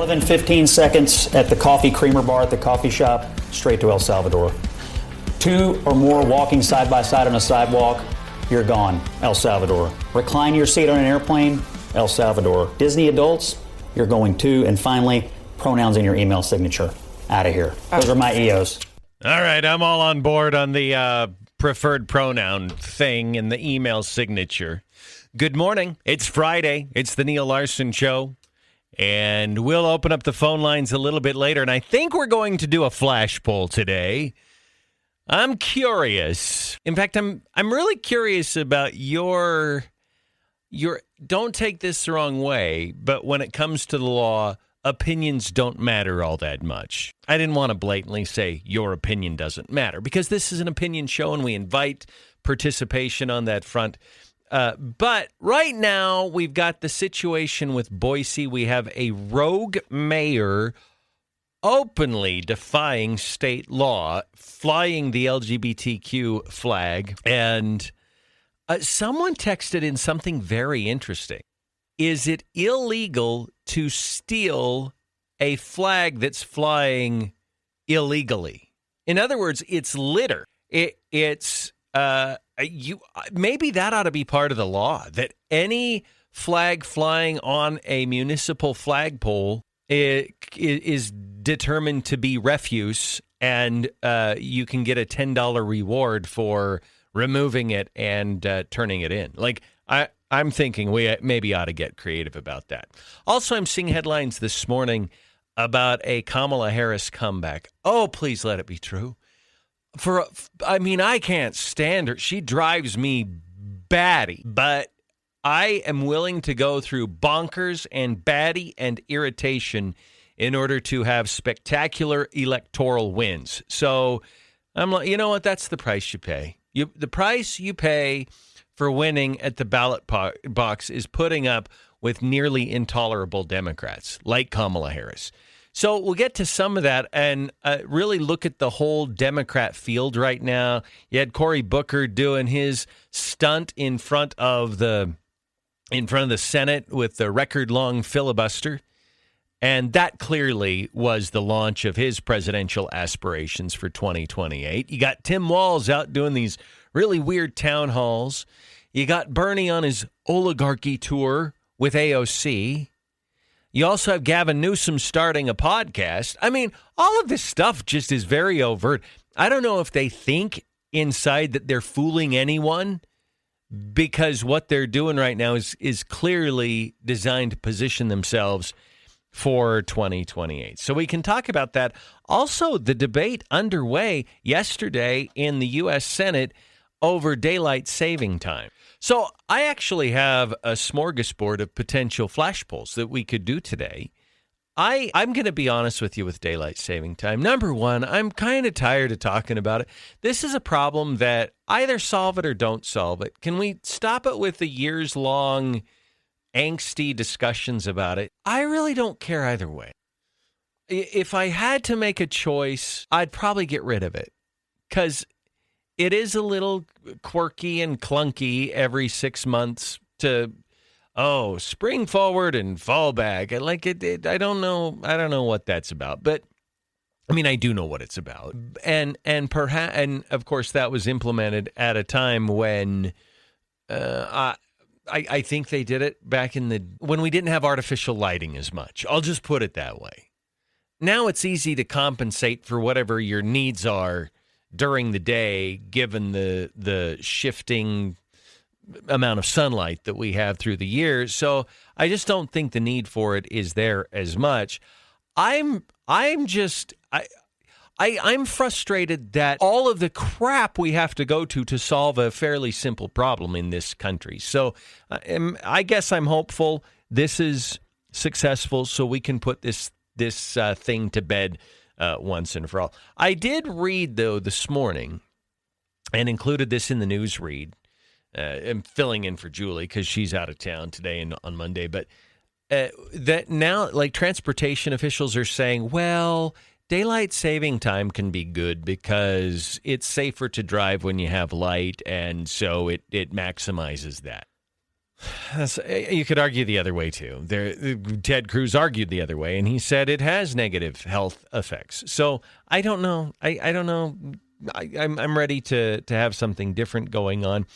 More than 15 seconds at the coffee creamer bar at the coffee shop, straight to El Salvador. 2 or more walking side by side on a sidewalk, you're gone, El Salvador. Recline your seat on an airplane, El Salvador. Disney adults, you're going too. And finally, pronouns in your email signature. Out of here. Those are my EOs. All right, I'm all on board on the preferred pronoun thing in the email signature. Good morning. It's Friday. It's the Neal Larson Show. And we'll open up the phone lines a little bit later. And I think we're going to do a flash poll today. I'm curious. In fact, I'm really curious about your don't take this the wrong way, but when it comes to the law, opinions don't matter all that much. I didn't want to blatantly say your opinion doesn't matter because this is an opinion show and we invite participation on that front. But right now, we've got the situation with Boise. We have a rogue mayor openly defying state law, flying the LGBTQ flag. And someone texted in something very interesting. Is it illegal to steal a flag that's flying illegally? In other words, it's litter. It's maybe that ought to be part of the law, that any flag flying on a municipal flagpole is determined to be refuse, and you can get a $10 reward for removing it and turning it in. Like, I'm thinking we maybe ought to get creative about that. Also, I'm seeing headlines this morning about a Kamala Harris comeback. Oh, please let it be true. I can't stand her. She drives me batty, but I am willing to go through bonkers and batty and irritation in order to have spectacular electoral wins. So I'm like, you know what? That's the price you pay. The price you pay for winning at the ballot box is putting up with nearly intolerable Democrats like Kamala Harris. So we'll get to some of that and really look at the whole Democrat field right now. You had Cory Booker doing his stunt in front of the Senate with the record-long filibuster, and that clearly was the launch of his presidential aspirations for 2028. You got Tim Walz out doing these really weird town halls. You got Bernie on his oligarchy tour with AOC. You also have Gavin Newsom starting a podcast. I mean, all of this stuff just is very overt. I don't know if they think inside that they're fooling anyone, because what they're doing right now is clearly designed to position themselves for 2028. So we can talk about that. Also, the debate underway yesterday in the U.S. Senate over daylight saving time. So I actually have a smorgasbord of potential flash polls that we could do today. I'm going to be honest with you with daylight saving time. Number one, I'm kind of tired of talking about it. This is a problem that either solve it or don't solve it. Can we stop it with the years-long angsty discussions about it? I really don't care either way. If I had to make a choice, I'd probably get rid of it because it is a little quirky and clunky every 6 months to spring forward and fall back. I like it. I don't know what that's about, but I mean, I do know what it's about. And of course that was implemented at a time when I think they did it back when we didn't have artificial lighting as much. I'll just put it that way. Now it's easy to compensate for whatever your needs are during the day, given the shifting amount of sunlight that we have through the years. So I just don't think the need for it is there as much. I'm frustrated that all of the crap we have to go to solve a fairly simple problem in this country. So I guess I'm hopeful this is successful so we can put this thing to bed once and for all. I did read, though, this morning and included this in the news read. I'm filling in for Julie because she's out of town today and on Monday. But that now, like, transportation officials are saying, well, daylight saving time can be good because it's safer to drive when you have light, and so it maximizes that. You could argue the other way, too. Ted Cruz argued the other way, and he said it has negative health effects. So I don't know. I don't know. I'm ready to have something different going on.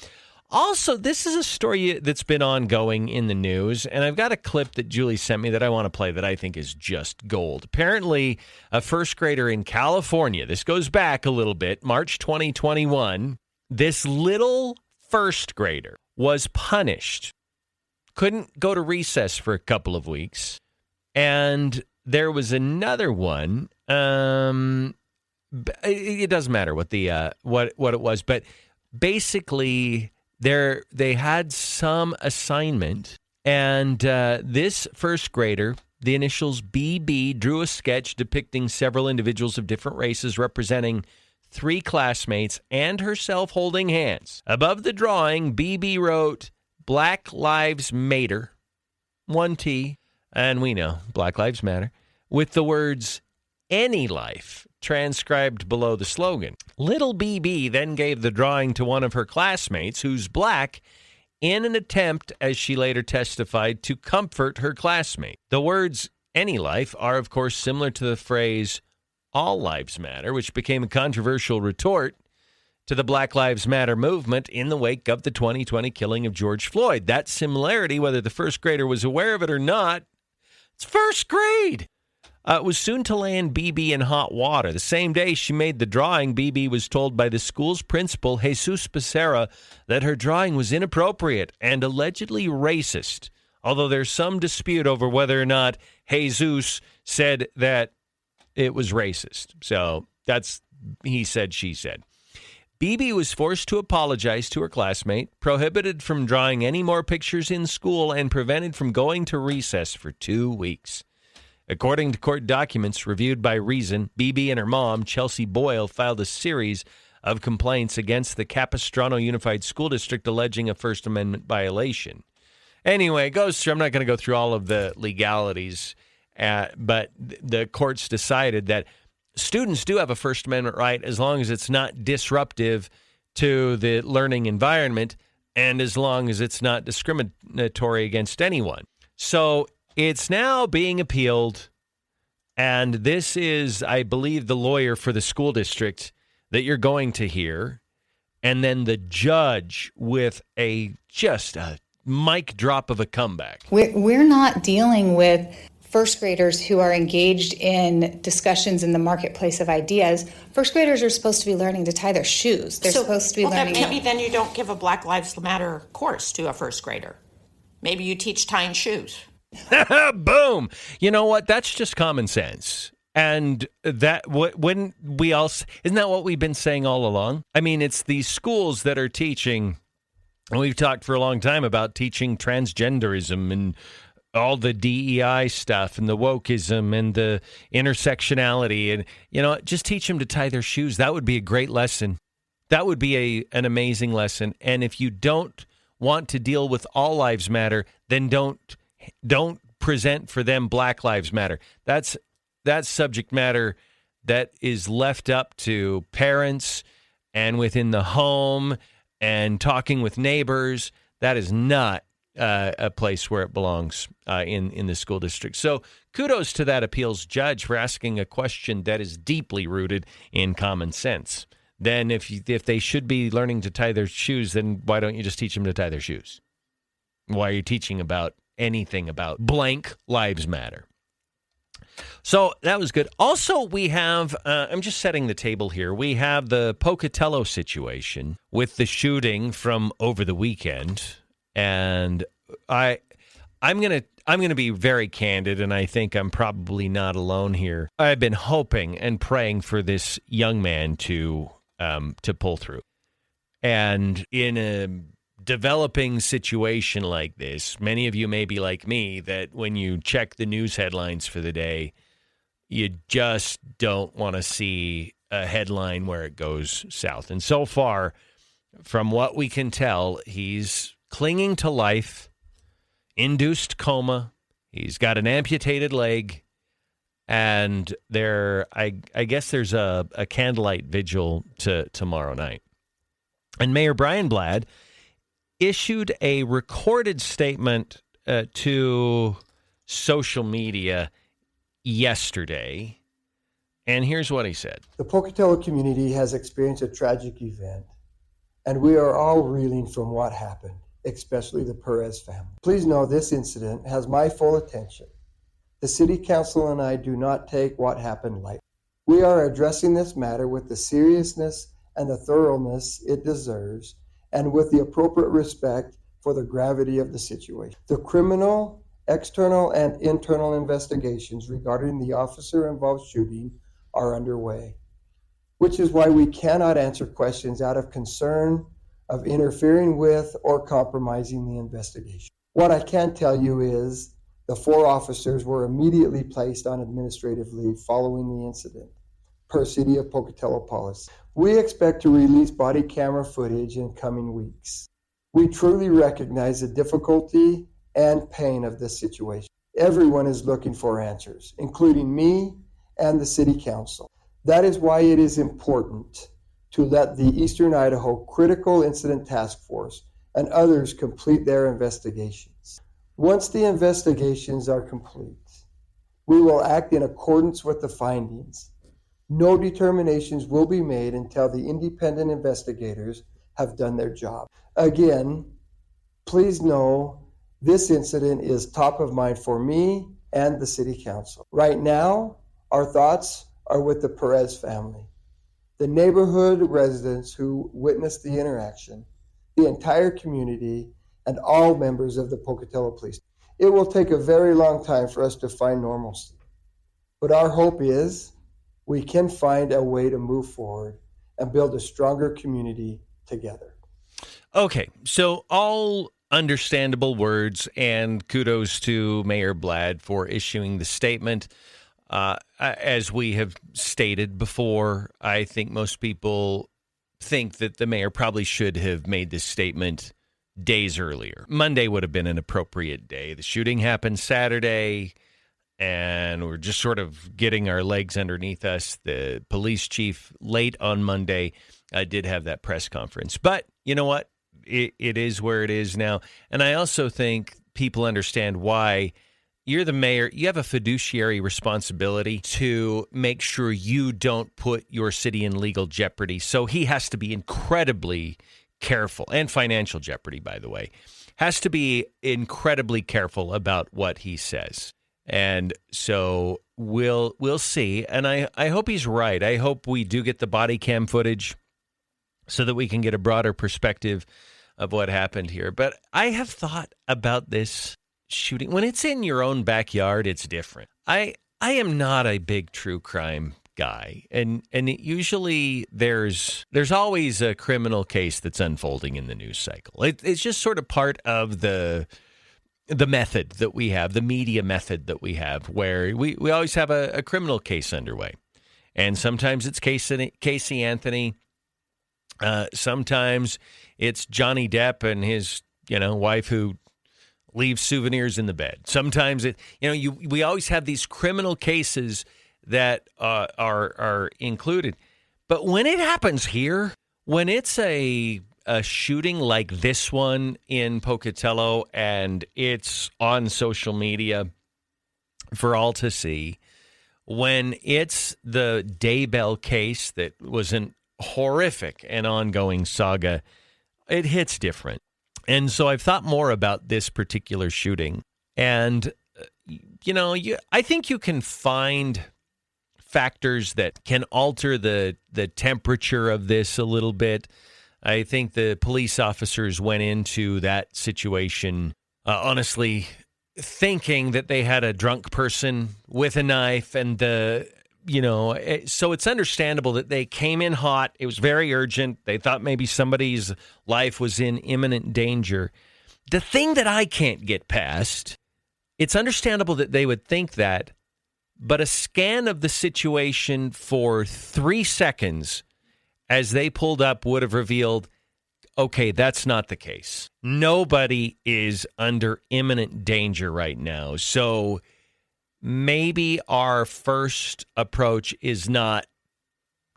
Also, this is a story that's been ongoing in the news, and I've got a clip that Julie sent me that I want to play that I think is just gold. Apparently, a first grader in California, this goes back a little bit, March 2021, this little first grader was punished, couldn't go to recess for a couple of weeks, and there was another one. It doesn't matter what the what it was, but basically they had some assignment, and this first grader, the initials BB, drew a sketch depicting several individuals of different races representing 3 classmates and herself holding hands. Above the drawing, BB wrote Black Lives Matter, 1T, and we know Black Lives Matter, with the words any life transcribed below the slogan. Little BB then gave the drawing to one of her classmates, who's black, in an attempt, as she later testified, to comfort her classmate. The words any life are, of course, similar to the phrase all lives matter, which became a controversial retort to the Black Lives Matter movement in the wake of the 2020 killing of George Floyd. That similarity, whether the first grader was aware of it or not, it's first grade. Was soon to land BB in hot water. The same day she made the drawing, BB was told by the school's principal, Jesus Becerra, that her drawing was inappropriate and allegedly racist, although there's some dispute over whether or not Jesus said that it was racist. So that's he said, she said. BB was forced to apologize to her classmate, prohibited from drawing any more pictures in school, and prevented from going to recess for 2 weeks. According to court documents reviewed by Reason, BB and her mom, Chelsea Boyle, filed a series of complaints against the Capistrano Unified School District alleging a First Amendment violation. Anyway, it goes through, I'm not going to go through all of the legalities, but the courts decided that students do have a First Amendment right as long as it's not disruptive to the learning environment and as long as it's not discriminatory against anyone. So it's now being appealed, and this is, I believe, the lawyer for the school district that you're going to hear, and then the judge with just a mic drop of a comeback. We're not dealing with first graders who are engaged in discussions in the marketplace of ideas. First graders are supposed to be learning to tie their shoes. They're supposed to be learning. Maybe then you don't give a Black Lives Matter course to a first grader. Maybe you teach tying shoes. Boom. You know what? That's just common sense. And that when we all, isn't that what we've been saying all along? I mean, it's these schools that are teaching, and we've talked for a long time about teaching transgenderism and all the DEI stuff and the wokeism and the intersectionality. And, just teach them to tie their shoes. That would be a great lesson. That would be an amazing lesson. And if you don't want to deal with all lives matter, then don't present for them Black Lives Matter. That's subject matter that is left up to parents and within the home and talking with neighbors. That is not a place where it belongs in the school district. So kudos to that appeals judge for asking a question that is deeply rooted in common sense. Then if they should be learning to tie their shoes, then why don't you just teach them to tie their shoes? Why are you teaching about anything about blank lives matter? So that was good. Also, we have, I'm just setting the table here. We have the Pocatello situation with the shooting from over the weekend. And I'm going to be very candid, and I think I'm probably not alone here. I've been hoping and praying for this young man to pull through. And in a developing situation like this, many of you may be like me, that when you check the news headlines for the day, you just don't want to see a headline where it goes south. And so far, from what we can tell, he's clinging to life, induced coma. He's got an amputated leg, and I guess there's a candlelight vigil tomorrow night. And Mayor Brian Blatt issued a recorded statement to social media yesterday. And here's what he said. The Pocatello community has experienced a tragic event, and we are all reeling from what happened, especially the Perez family. Please know this incident has my full attention. The City Council and I do not take what happened lightly. We are addressing this matter with the seriousness and the thoroughness it deserves, and with the appropriate respect for the gravity of the situation. The criminal, external, and internal investigations regarding the officer-involved shooting are underway, which is why we cannot answer questions out of concern of interfering with or compromising the investigation. What I can tell you is the 4 officers were immediately placed on administrative leave following the incident, per City of Pocatello policy. We expect to release body camera footage in coming weeks. We truly recognize the difficulty and pain of this situation. Everyone is looking for answers, including me and the City Council. That is why it is important to let the Eastern Idaho Critical Incident Task Force and others complete their investigations. Once the investigations are complete, we will act in accordance with the findings. No determinations will be made until the independent investigators have done their job. Again, please know this incident is top of mind for me and the City Council. Right now, our thoughts are with the Perez family, the neighborhood residents who witnessed the interaction, the entire community, and all members of the Pocatello Police. It will take a very long time for us to find normalcy, but our hope is we can find a way to move forward and build a stronger community together. Okay, so all understandable words, and kudos to Mayor Blad for issuing the statement. As we have stated before, I think most people think that the mayor probably should have made this statement days earlier. Monday would have been an appropriate day. The shooting happened Saturday, and we're just sort of getting our legs underneath us. The police chief late on Monday did have that press conference. But you know what? It is where it is now. And I also think people understand why you're the mayor. You have a fiduciary responsibility to make sure you don't put your city in legal jeopardy. So he has to be incredibly careful, and financial jeopardy, by the way, has to be incredibly careful about what he says. And so we'll see. And I hope he's right. I hope we do get the body cam footage so that we can get a broader perspective of what happened here. But I have thought about this shooting. When it's in your own backyard, it's different. I am not a big true crime guy, and usually there's always a criminal case that's unfolding in the news cycle. It's just sort of part of the method that we have, the media method that we have, where we always have a criminal case underway. And sometimes it's Casey Anthony. Sometimes it's Johnny Depp and his wife who leaves souvenirs in the bed. Sometimes we always have these criminal cases that are included. But when it happens here, when it's a shooting like this one in Pocatello and it's on social media for all to see, when it's the Daybell case that was an horrific and ongoing saga, it hits different. And so I've thought more about this particular shooting. And, I think you can find factors that can alter the temperature of this a little bit. I think the police officers went into that situation, honestly, thinking that they had a drunk person with a knife, and so it's understandable that they came in hot. It was very urgent. They thought maybe somebody's life was in imminent danger. The thing that I can't get past, it's understandable that they would think that, but a scan of the situation for 3 seconds as they pulled up would have revealed, okay, that's not the case. Nobody is under imminent danger right now. So maybe our first approach is not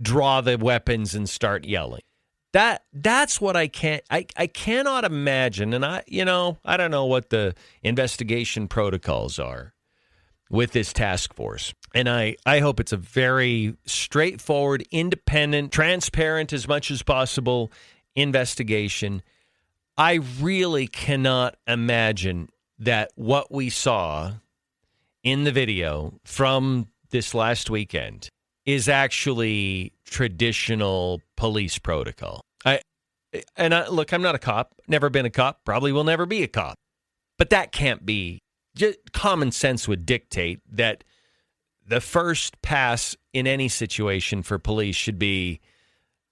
draw the weapons and start yelling. That's what I cannot imagine. And I don't know what the investigation protocols are with this task force. And I hope it's a very straightforward, independent, transparent as much as possible investigation. I really cannot imagine that what we saw in the video from this last weekend is actually traditional police protocol. Look, I'm not a cop, never been a cop, probably will never be a cop. But that can't be. Just common sense would dictate that the first pass in any situation for police should be,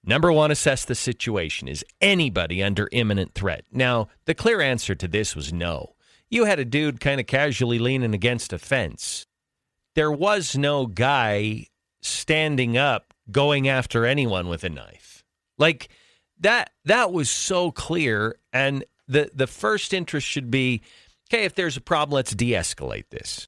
number one, assess the situation. Is anybody under imminent threat? Now, the clear answer to this was no. You had a dude kind of casually leaning against a fence. There was no guy standing up going after anyone with a knife. Like that was so clear. And the first interest should be, okay, if there's a problem, let's de-escalate this.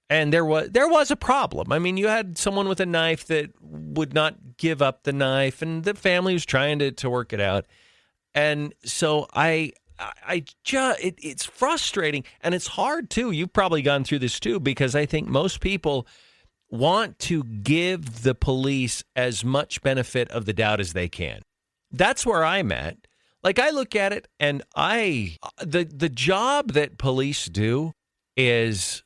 And there was a problem. I mean, you had someone with a knife that would not give up the knife, and the family was trying to work it out. And so it's frustrating, and it's hard too. You've probably gone through this too, because I think most people want to give the police as much benefit of the doubt as they can. That's where I'm at. Like, I look at it, and the job that police do is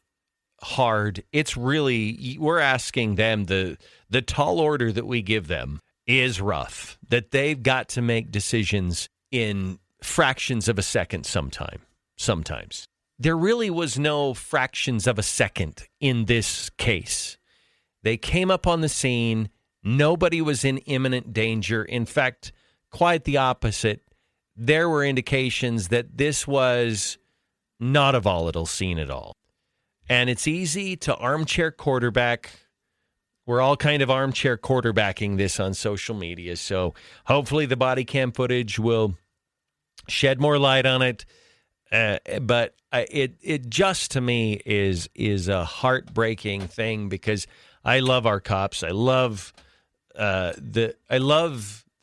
hard. It's really, we're asking them, the tall order that we give them is rough, that they've got to make decisions in fractions of a second sometimes. There really was no fractions of a second in this case. They came up on the scene. Nobody was in imminent danger. In fact, quite the opposite. There were indications that this was not a volatile scene at all. And it's easy to armchair quarterback. We're all kind of armchair quarterbacking this on social media. So hopefully the body cam footage will shed more light on it. But it just, to me, is a heartbreaking thing, because I love our cops. I love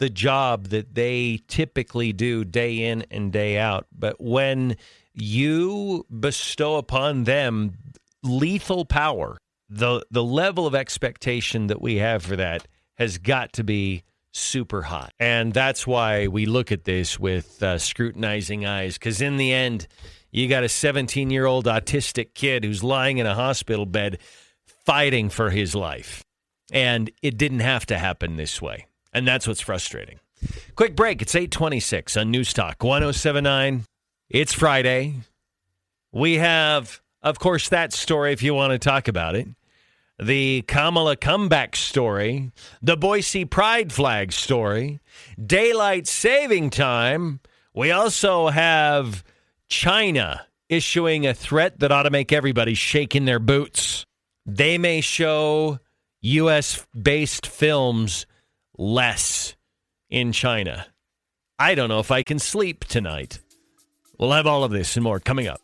the job that they typically do day in and day out. But when you bestow upon them lethal power, the level of expectation that we have for that has got to be super hot. And that's why we look at this with scrutinizing eyes, because in the end, you got a 17-year-old autistic kid who's lying in a hospital bed fighting for his life. And it didn't have to happen this way. And that's what's frustrating. Quick break. It's 8:26 on News Talk 107.9. It's Friday. We have, of course, that story if you want to talk about it. The Kamala comeback story. The Boise pride flag story. Daylight saving time. We also have China issuing a threat that ought to make everybody shake in their boots. They may show U.S.-based films less in China. I don't know if I can sleep tonight. We'll have all of this and more coming up.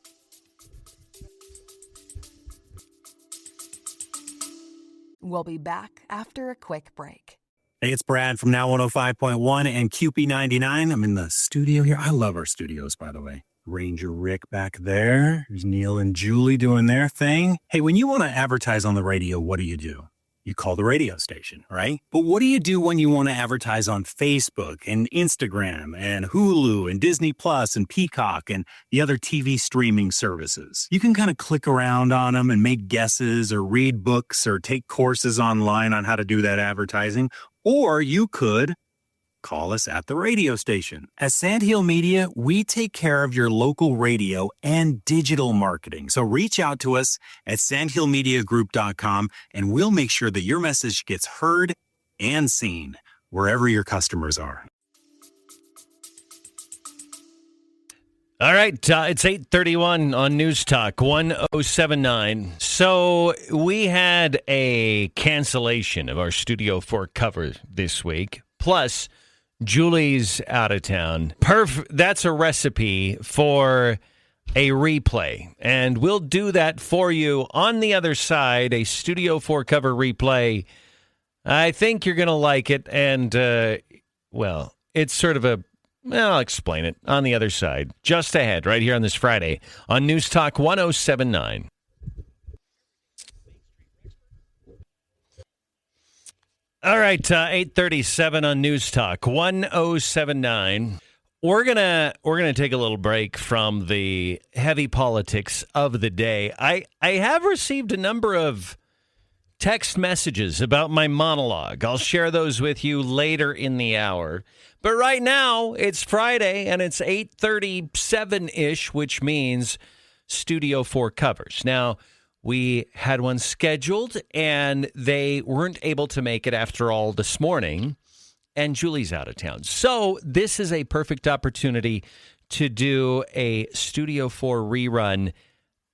We'll be back after a quick break. Hey, it's Brad from Now 105.1 and QP99. I'm in the studio here. I love our studios, by the way. Ranger Rick back there. There's Neal and Julie doing their thing. Hey, when you want to advertise on the radio, what do? You call the radio station, right? But what do you do when you want to advertise on Facebook and Instagram and Hulu and Disney Plus and Peacock and the other TV streaming services? You can kind of click around on them and make guesses or read books or take courses online on how to do that advertising. Or you could call us at the radio station. At Sandhill Media, we take care of your local radio and digital marketing. So reach out to us at sandhillmediagroup.com and we'll make sure that your message gets heard and seen wherever your customers are. All right, it's 8:31 on News Talk 107.9. So we had a cancellation of our Studio 4 cover this week. Plus, Julie's out of town. That's a recipe for a replay. And we'll do that for you on the other side, a Studio 4 cover replay. I think you're going to like it. And, well, it's sort of I'll explain it on the other side. Just ahead, right here on this Friday on News Talk 1079. All right, 8:37 on News Talk 1079. We're gonna take a little break from the heavy politics of the day. I have received a number of text messages about my monologue. I'll share those with you later in the hour. But right now, it's Friday, and it's 8:37-ish, which means Studio 4 covers. Now, we had one scheduled, and they weren't able to make it after all this morning, and Julie's out of town. So this is a perfect opportunity to do a Studio 4 rerun.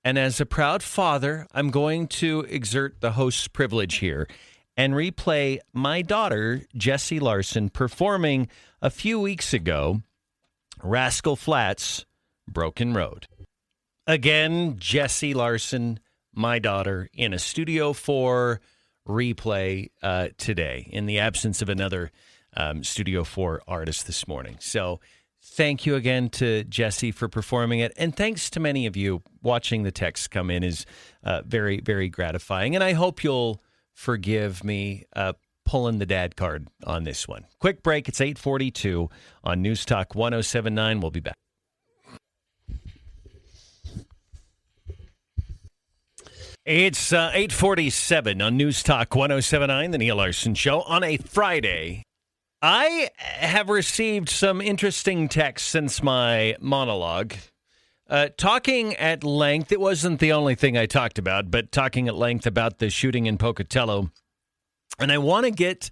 And as a proud father, I'm going to exert the host's privilege here and replay my daughter, Jessie Larson, performing a few weeks ago, Rascal Flatts, Broken Road. Again, Jessie Larson, my daughter, in a Studio 4 replay today, in the absence of another Studio 4 artist this morning. So thank you again to Jessie for performing it. And thanks to many of you. Watching the texts come in is very, very gratifying. And I hope you'll forgive me pulling the dad card on this one. Quick break. It's 8:42 on News Talk 1079. We'll be back. It's 8:47 on News Talk 1079, the Neal Larson Show on a Friday. I have received some interesting texts since my monologue. Talking at length, it wasn't the only thing I talked about, but talking at length about the shooting in Pocatello. And I want to get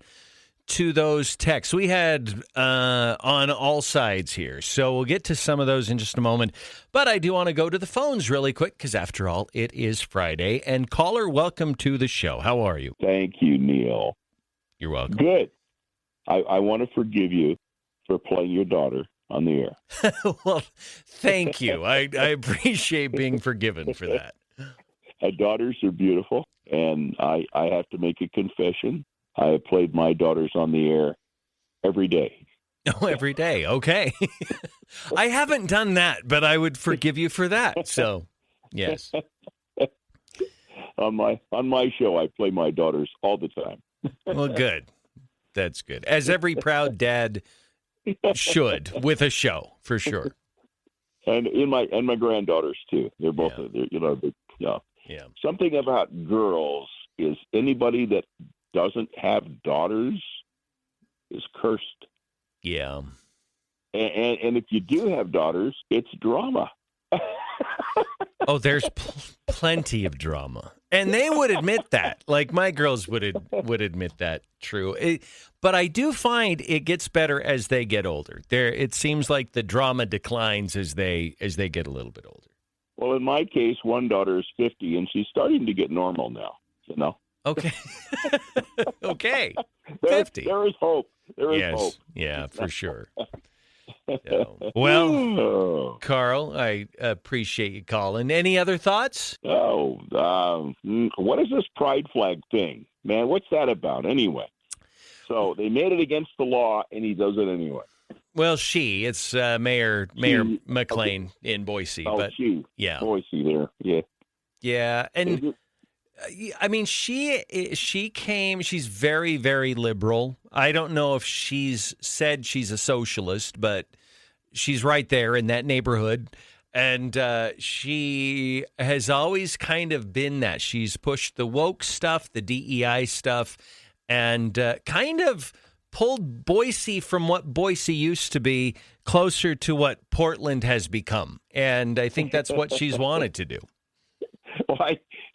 to those texts we had on all sides here. So we'll get to some of those in just a moment. But I do want to go to the phones really quick because, after all, it is Friday. And caller, welcome to the show. How are you? Thank you, Neal. You're welcome. Good. I want to forgive you for playing your daughter on the air. Well, thank you. I appreciate being forgiven for that. Daughters are beautiful, and I have to make a confession. I have played my daughters on the air every day. Oh, every day. Okay. I haven't done that, but I would forgive you for that. So, yes. On my show, I play my daughters all the time. Well, good. That's good. As every proud dad should with a show, for sure. And my granddaughters too. They're both Yeah. Something about girls is anybody that doesn't have daughters is cursed. Yeah. And if you do have daughters, it's drama. Oh, there's plenty of drama. And they would admit that. Like, my girls would admit that. True. But I do find it gets better as they get older. It seems like the drama declines as they get a little bit older. Well, in my case, one daughter is 50, and she's starting to get normal now. Okay. Okay. 50. There is hope. There is hope. Yeah, for sure. Well, Carl, I appreciate you calling. Any other thoughts? What is this pride flag thing? Man, what's that about anyway? So they made it against the law, and he does it anyway. Well, it's Mayor McLean in Boise. Oh, but yeah, Boise there. Yeah. Yeah, and I mean, she came. She's very, very liberal. I don't know if she's said she's a socialist, but she's right there in that neighborhood. And she has always kind of been that. She's pushed the woke stuff, the DEI stuff, and kind of pulled Boise from what Boise used to be closer to what Portland has become. And I think that's what she's wanted to do.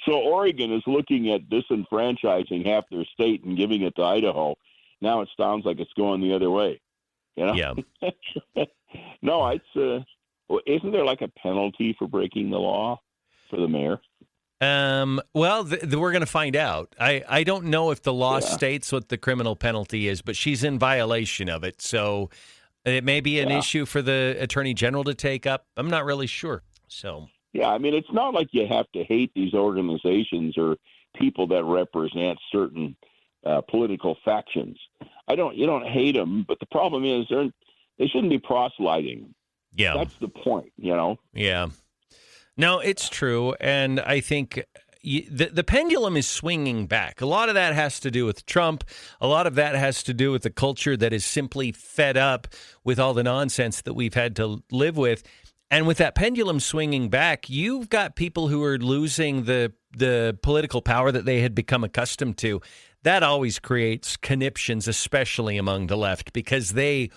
So Oregon is looking at disenfranchising half their state and giving it to Idaho. Now it sounds like it's going the other way. Yeah. No, it's isn't there like a penalty for breaking the law for the mayor? Well, we're going to find out. I don't know if the law states what the criminal penalty is, but she's in violation of it. So it may be an issue for the attorney general to take up. I'm not really sure. So. Yeah, I mean, it's not like you have to hate these organizations or people that represent certain political factions. You don't hate them, but the problem is They shouldn't be proselyting. Yeah. That's the point, you know? Yeah. No, it's true. And I think the pendulum is swinging back. A lot of that has to do with Trump. A lot of that has to do with the culture that is simply fed up with all the nonsense that we've had to live with. And with that pendulum swinging back, you've got people who are losing the political power that they had become accustomed to. That always creates conniptions, especially among the left, because they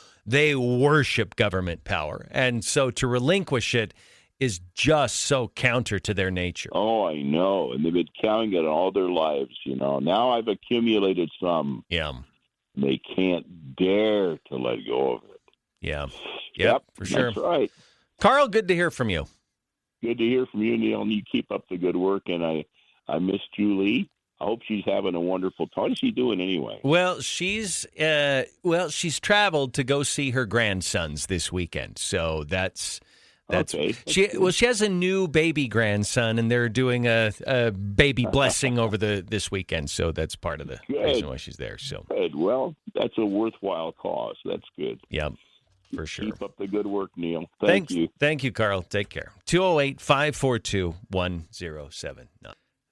worship government power. And so to relinquish it is just so counter to their nature. Oh, I know. And they've been counting it all their lives, you know. Now I've accumulated some. Yeah. They can't dare to let go of it. Yeah. Yep, for sure. That's right. Carl, good to hear from you. Good to hear from you, Neal. And you keep up the good work. And I miss Julie. I hope she's having a wonderful time. What is she doing anyway? Well, she's traveled to go see her grandsons this weekend. So that's okay. She has a new baby grandson, and they're doing a baby blessing over this weekend. So that's part of the reason why she's there. So good. Well, that's a worthwhile cause. That's good. Yeah, for sure. Keep up the good work, Neal. Thank you. Thank you, Carl. Take care. 208-542-1079.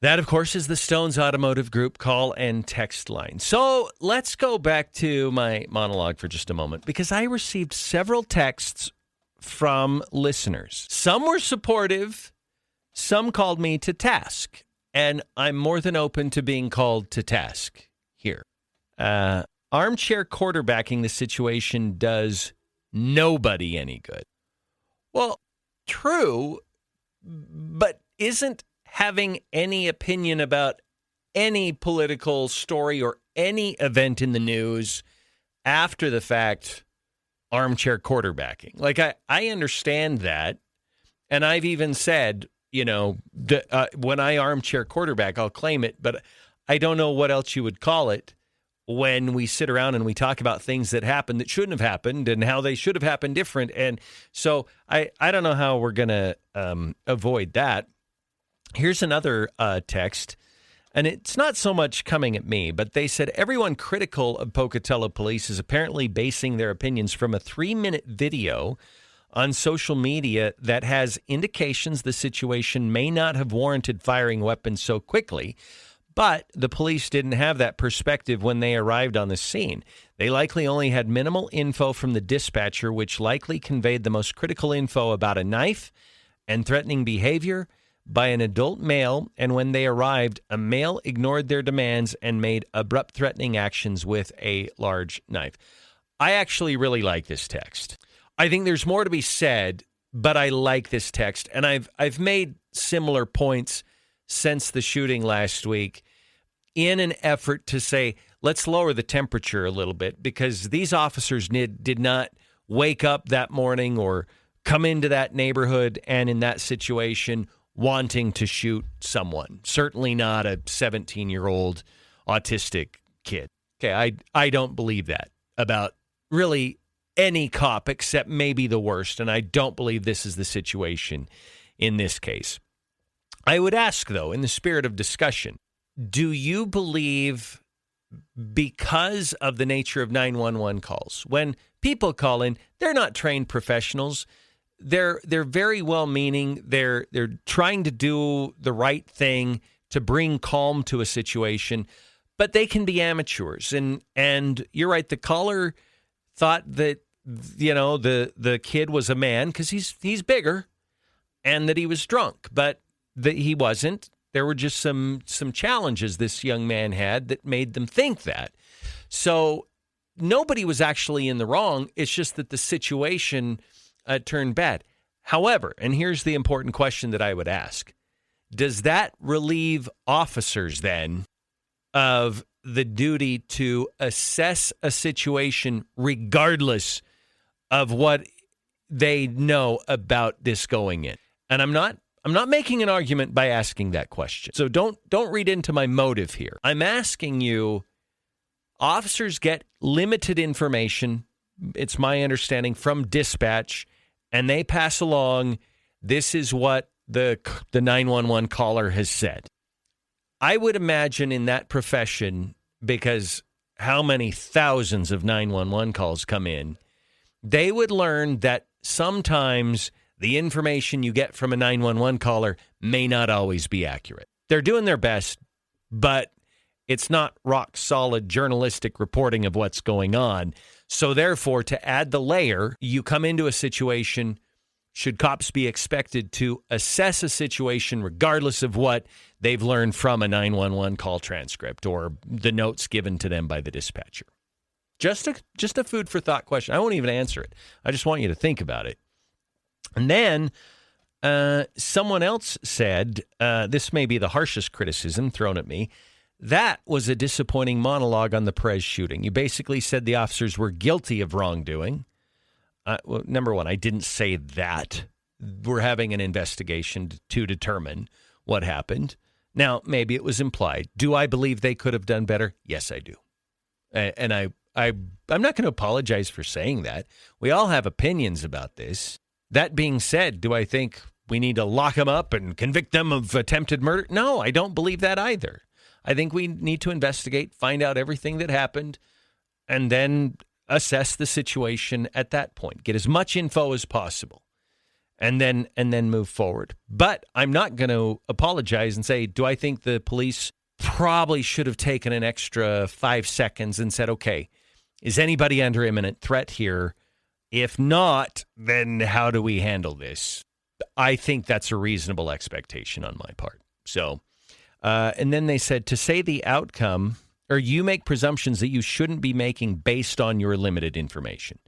That, of course, is the Stones Automotive Group call and text line. So let's go back to my monologue for just a moment, because I received several texts from listeners. Some were supportive. Some called me to task. And I'm more than open to being called to task here. Armchair quarterbacking the situation does nobody any good. Well, true, but isn't having any opinion about any political story or any event in the news after the fact armchair quarterbacking? Like, I understand that. And I've even said, you know, when I armchair quarterback, I'll claim it, but I don't know what else you would call it when we sit around and we talk about things that happened that shouldn't have happened and how they should have happened different. And so I don't know how we're going to avoid that. Here's another text, and it's not so much coming at me, but they said everyone critical of Pocatello police is apparently basing their opinions from a 3-minute video on social media that has indications the situation may not have warranted firing weapons so quickly, but the police didn't have that perspective when they arrived on the scene. They likely only had minimal info from the dispatcher, which likely conveyed the most critical info about a knife and threatening behavior by an adult male, and when they arrived, a male ignored their demands and made abrupt threatening actions with a large knife. I actually really like this text. I think there's more to be said, but I like this text, and I've made similar points since the shooting last week in an effort to say, let's lower the temperature a little bit, because these officers did not wake up that morning or come into that neighborhood and in that situation wanting to shoot someone. Certainly not a 17-year-old autistic kid. Okay, I don't believe that about really any cop except maybe the worst, and I don't believe this is the situation in this case. I would ask, though, in the spirit of discussion, do you believe, because of the nature of 911 calls, when people call in, they're not trained professionals, they're very well-meaning. They're trying to do the right thing to bring calm to a situation, but they can be amateurs. And you're right. The caller thought that, you know, the kid was a man because he's bigger, and that he was drunk, but that he wasn't. There were just some challenges this young man had that made them think that. So nobody was actually in the wrong. It's just that the situation turned bad. However, and here's the important question that I would ask, does that relieve officers then of the duty to assess a situation regardless of what they know about this going in? And I'm not making an argument by asking that question. So don't read into my motive here. I'm asking you, officers get limited information, it's my understanding, from dispatch, and they pass along, this is what the 911 caller has said. I would imagine in that profession, because how many thousands of 911 calls come in, they would learn that sometimes the information you get from a 911 caller may not always be accurate. They're doing their best, but it's not rock solid journalistic reporting of what's going on. So therefore, to add the layer, you come into a situation, should cops be expected to assess a situation regardless of what they've learned from a 911 call transcript or the notes given to them by the dispatcher? Just a food for thought question. I won't even answer it. I just want you to think about it. And then someone else said, this may be the harshest criticism thrown at me, that was a disappointing monologue on the Perez shooting. You basically said the officers were guilty of wrongdoing. Well, number one, I didn't say that. We're having an investigation to determine what happened. Now, maybe it was implied. Do I believe they could have done better? Yes, I do. And I'm not going to apologize for saying that. We all have opinions about this. That being said, do I think we need to lock them up and convict them of attempted murder? No, I don't believe that either. I think we need to investigate, find out everything that happened, and then assess the situation at that point. Get as much info as possible, and then move forward. But I'm not going to apologize and say, do I think the police probably should have taken an extra 5 seconds and said, okay, is anybody under imminent threat here? If not, then how do we handle this? I think that's a reasonable expectation on my part. So, and then they said to say the outcome, or you make presumptions that you shouldn't be making based on your limited information.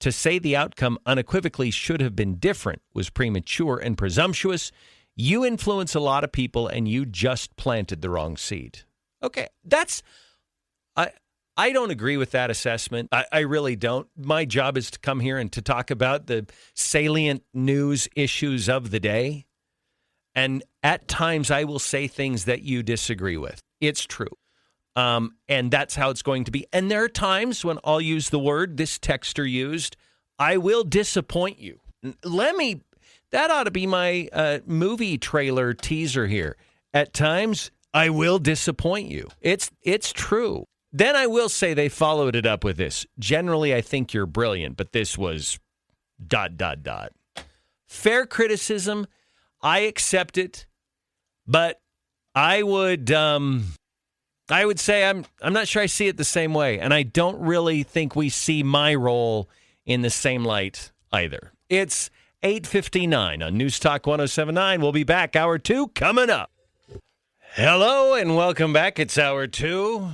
To say the outcome unequivocally should have been different was premature and presumptuous. You influence a lot of people and you just planted the wrong seed. Okay, I don't agree with that assessment. I really don't. My job is to come here and to talk about the salient news issues of the day. And at times I will say things that you disagree with. It's true. And that's how it's going to be. And there are times when I'll use the word this texter used, I will disappoint you. That ought to be my movie trailer teaser here. At times, I will disappoint you. It's true. Then I will say they followed it up with this. Generally, I think you're brilliant, but this was ... Fair criticism, I accept it, but I would say I'm not sure I see it the same way, and I don't really think we see my role in the same light either. It's 8:59 on News Talk 107.9. We'll be back. Hour 2 coming up. Hello and welcome back. It's Hour 2.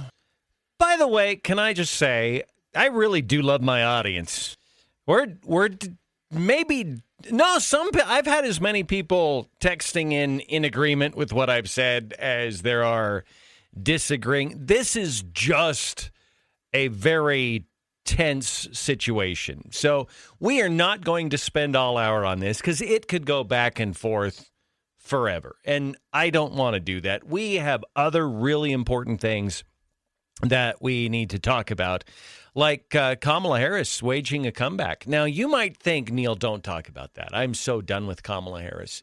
By the way, can I just say, I really do love my audience. I've had as many people texting in agreement with what I've said as there are disagreeing. This is just a very tense situation. So we are not going to spend all hour on this because it could go back and forth forever. And I don't want to do that. We have other really important things that we need to talk about, like Kamala Harris waging a comeback. Now, you might think, Neal, don't talk about that. I'm so done with Kamala Harris.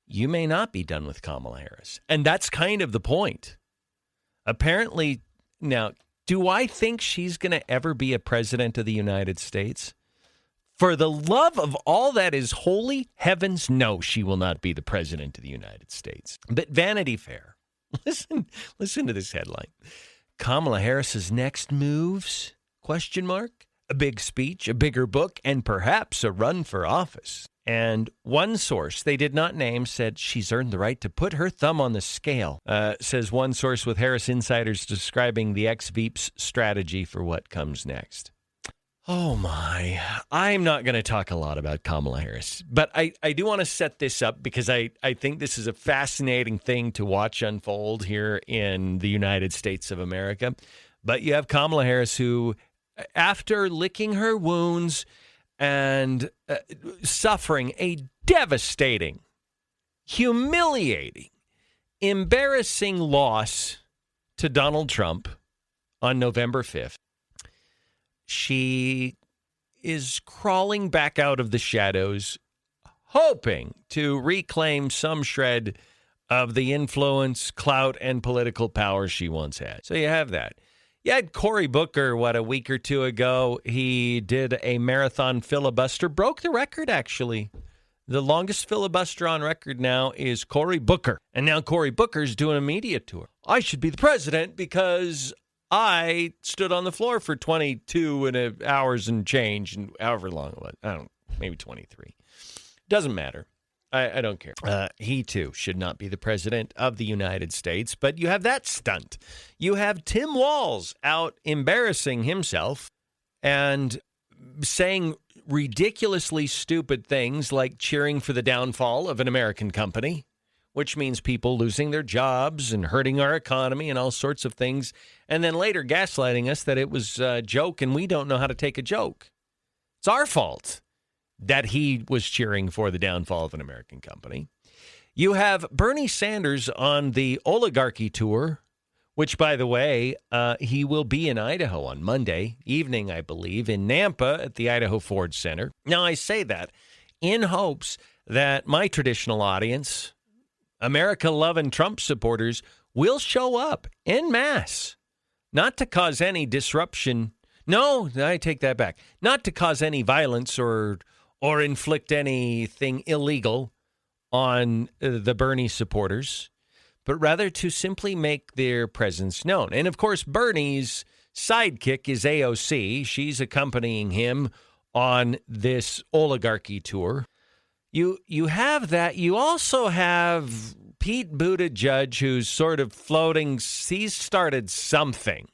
You may not be done with Kamala Harris. And that's kind of the point. Apparently, now, do I think she's going to ever be a president of the United States? For the love of all that is holy, heavens, no, she will not be the president of the United States. But Vanity Fair, listen to this headline. Kamala Harris's next moves, ? A big speech, a bigger book, and perhaps a run for office. And one source they did not name said she's earned the right to put her thumb on the scale, says one source with Harris insiders describing the ex-Veep's strategy for what comes next. Oh, my. I'm not going to talk a lot about Kamala Harris, but I do want to set this up because I think this is a fascinating thing to watch unfold here in the United States of America. But you have Kamala Harris who, after licking her wounds and suffering a devastating, humiliating, embarrassing loss to Donald Trump on November 5th, she is crawling back out of the shadows, hoping to reclaim some shred of the influence, clout, and political power she once had. So you have that. You had Cory Booker, a week or two ago. He did a marathon filibuster, broke the record, actually. The longest filibuster on record now is Cory Booker. And now Cory Booker's doing a media tour. I should be the president because I stood on the floor for 22 hours and change, and however long it was. I don't know, maybe 23. Doesn't matter. I don't care. He, too, should not be the president of the United States. But you have that stunt. You have Tim Walz out embarrassing himself and saying ridiculously stupid things like cheering for the downfall of an American company, which means people losing their jobs and hurting our economy and all sorts of things, and then later gaslighting us that it was a joke and we don't know how to take a joke. It's our fault that he was cheering for the downfall of an American company. You have Bernie Sanders on the oligarchy tour, which, by the way, he will be in Idaho on Monday evening, I believe, in Nampa at the Idaho Ford Center. Now, I say that in hopes that my traditional audience, America-loving Trump supporters, will show up en masse, not to cause any disruption. No, I take that back. Not to cause any violence or inflict anything illegal on the Bernie supporters, but rather to simply make their presence known. And, of course, Bernie's sidekick is AOC. She's accompanying him on this oligarchy tour. You have that. You also have Pete Buttigieg, who's sort of floating. He's started something.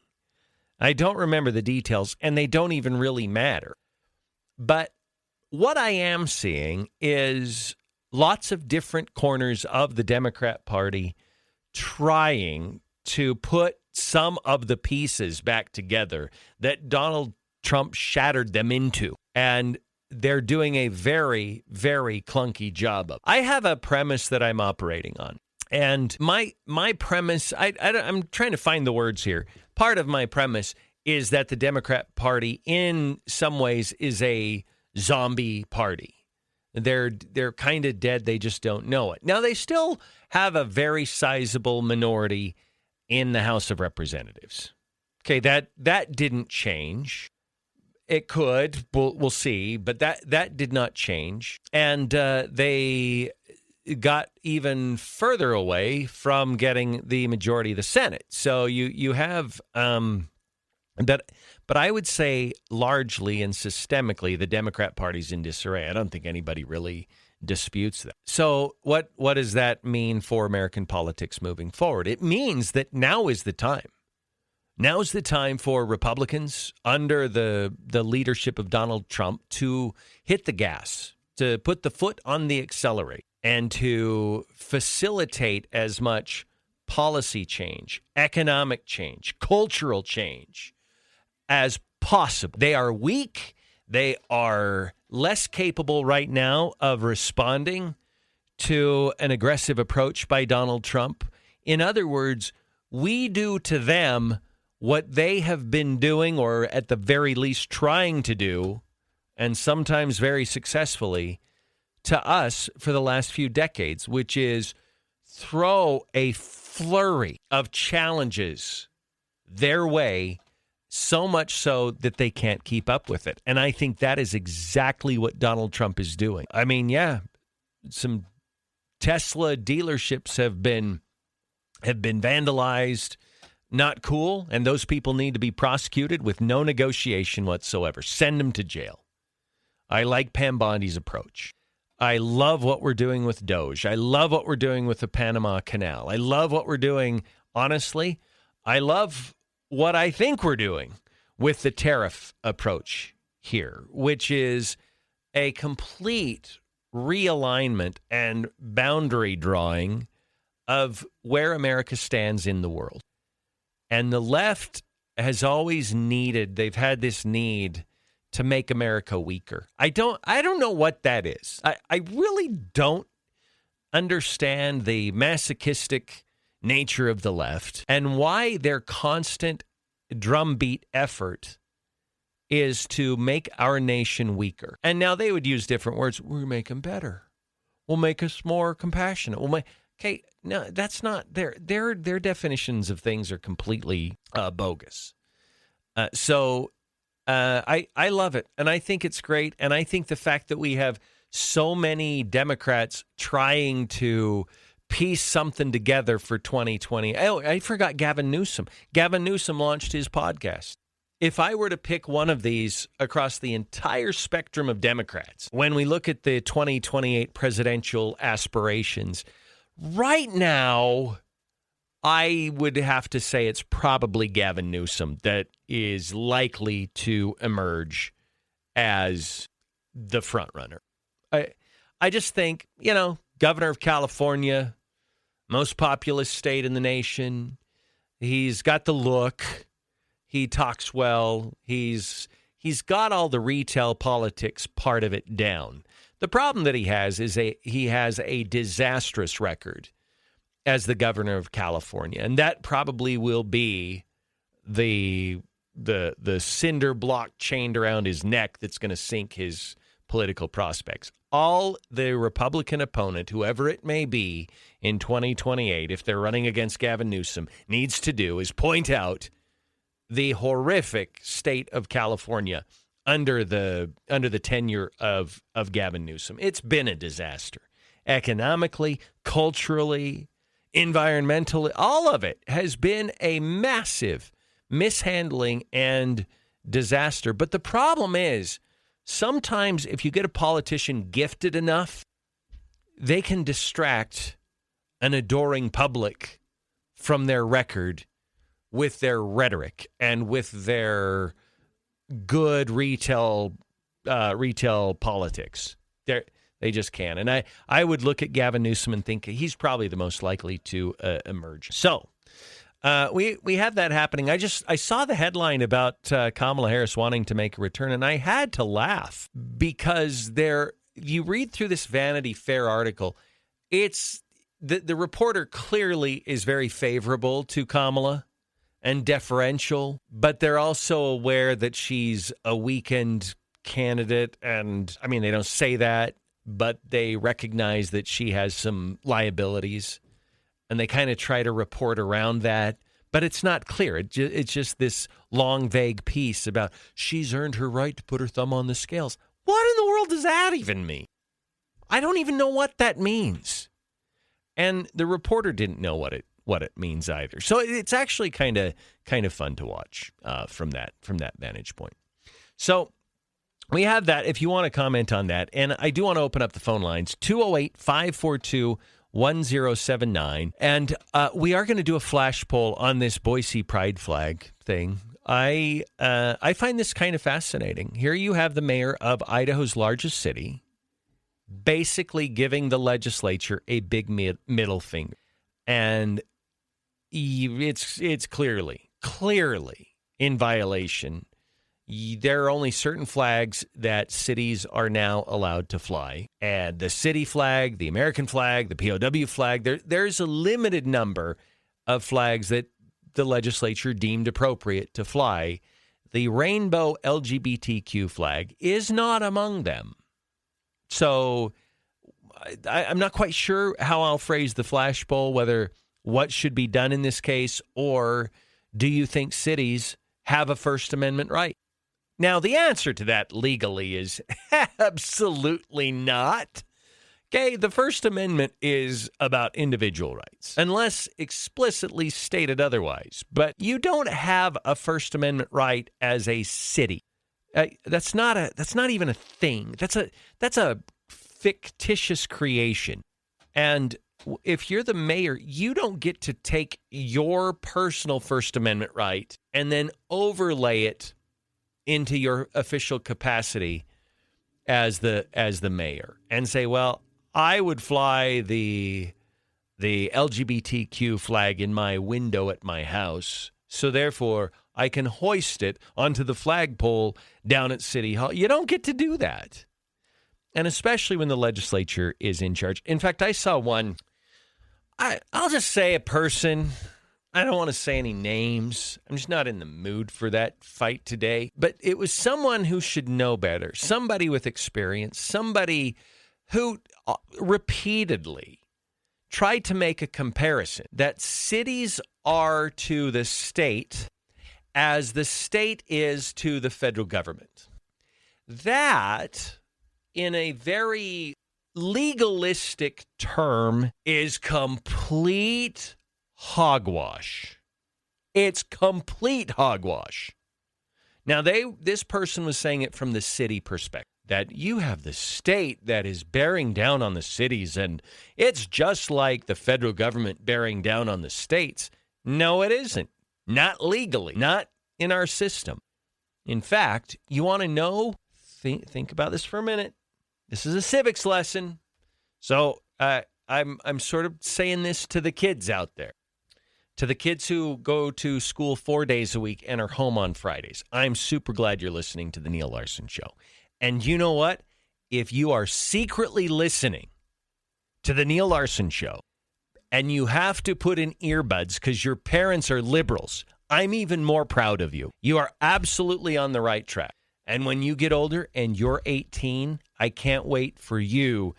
I don't remember the details, and they don't even really matter. But what I am seeing is lots of different corners of the Democrat Party trying to put some of the pieces back together that Donald Trump shattered them into. And they're doing a very, very clunky job of. I have a premise that I'm operating on. And my premise, I'm trying to find the words here. Part of my premise is that the Democrat Party in some ways is a zombie party. They're kind of dead. They just don't know it. Now, they still have a very sizable minority in the House of Representatives. Okay, that didn't change. It could. We'll see. But that did not change. And they got even further away from getting the majority of the Senate. So you have but I would say largely and systemically the Democrat Party's in disarray. I don't think anybody really disputes that. So what does that mean for American politics moving forward? It means that now is the time. Now's the time for Republicans under the leadership of Donald Trump to hit the gas, to put the foot on the accelerator, and to facilitate as much policy change, economic change, cultural change as possible. They are weak. They are less capable right now of responding to an aggressive approach by Donald Trump. In other words, we do to them what they have been doing, or at the very least trying to do, and sometimes very successfully, to us for the last few decades, which is throw a flurry of challenges their way, so much so that they can't keep up with it. And I think that is exactly what Donald Trump is doing. I mean, yeah, some Tesla dealerships have been vandalized. Not cool, and those people need to be prosecuted with no negotiation whatsoever. Send them to jail. I like Pam Bondi's approach. I love what we're doing with Doge. I love what we're doing with the Panama Canal. I love what we're doing. Honestly, I love what I think we're doing with the tariff approach here, which is a complete realignment and boundary drawing of where America stands in the world. And the left has always they've had this need to make America weaker. I don't know what that is. I really don't understand the masochistic nature of the left and why their constant drumbeat effort is to make our nation weaker. And now they would use different words. We'll make them better. We'll make us more compassionate. Okay, no, that's not their definitions of things are completely bogus. I love it, and I think it's great, and I think the fact that we have so many Democrats trying to piece something together for 2020. Oh, I forgot Gavin Newsom. Gavin Newsom launched his podcast. If I were to pick one of these across the entire spectrum of Democrats, when we look at the 2028 presidential aspirations, right now, I would have to say it's probably Gavin Newsom that is likely to emerge as the front runner. I just think, governor of California, most populous state in the nation. He's got the look. He talks well. He's got all the retail politics part of it down. The problem that he has is he has a disastrous record as the governor of California, and that probably will be the cinder block chained around his neck that's going to sink his political prospects. All the Republican opponent, whoever it may be in 2028, if they're running against Gavin Newsom, needs to do is point out the horrific state of California under the tenure of Gavin Newsom. It's been a disaster. Economically, culturally, environmentally, all of it has been a massive mishandling and disaster. But the problem is, sometimes if you get a politician gifted enough, they can distract an adoring public from their record with their rhetoric and with their good retail politics. They just can. And I would look at Gavin Newsom and think he's probably the most likely to emerge. So we have that happening. I saw the headline about Kamala Harris wanting to make a return, and I had to laugh because you read through this Vanity Fair article, it's the reporter clearly is very favorable to Kamala and deferential, but they're also aware that she's a weakened candidate. And I mean, they don't say that, but they recognize that she has some liabilities, and they kind of try to report around that. But it's not clear. It's just this long, vague piece about she's earned her right to put her thumb on the scales. What in the world does that even mean? I don't even know what that means. And the reporter didn't know what it means either. So it's actually kind of fun to watch from that vantage point. So we have that if you want to comment on that. And I do want to open up the phone lines, 208-542-1079. And we are going to do a flash poll on this Boise pride flag thing. I find this kind of fascinating. Here you have the mayor of Idaho's largest city basically giving the legislature a big middle finger. And it's clearly in violation. There are only certain flags that cities are now allowed to fly. And the city flag, the American flag, the POW flag, there's a limited number of flags that the legislature deemed appropriate to fly. The rainbow LGBTQ flag is not among them. So I'm not quite sure how I'll phrase the flash poll, whether what should be done in this case, or do you think cities have a First Amendment right? Now, the answer to that legally is absolutely not. Okay, the First Amendment is about individual rights, unless explicitly stated otherwise. But you don't have a First Amendment right as a city. That's not even a thing. That's a fictitious creation. And if you're the mayor, you don't get to take your personal First Amendment right and then overlay it into your official capacity as the mayor and say, well, I would fly the LGBTQ flag in my window at my house, so therefore I can hoist it onto the flagpole down at City Hall. You don't get to do that. And especially when the legislature is in charge. In fact, I saw one, I'll just say a person. I don't want to say any names. I'm just not in the mood for that fight today. But it was someone who should know better, somebody with experience, somebody who repeatedly tried to make a comparison that cities are to the state as the state is to the federal government. That, in a very legalistic term, is complete hogwash. It's complete hogwash. Now, this person was saying it from the city perspective, that you have the state that is bearing down on the cities, and it's just like the federal government bearing down on the states. No, it isn't. Not legally, not in our system. In fact, you want to know? Think about this for a minute. This is a civics lesson. So I'm sort of saying this to the kids out there, to the kids who go to school 4 days a week and are home on Fridays. I'm super glad you're listening to the Neal Larson Show. And you know what? If you are secretly listening to the Neal Larson Show and you have to put in earbuds because your parents are liberals, I'm even more proud of you. You are absolutely on the right track. And when you get older and you're 18, I can't wait for you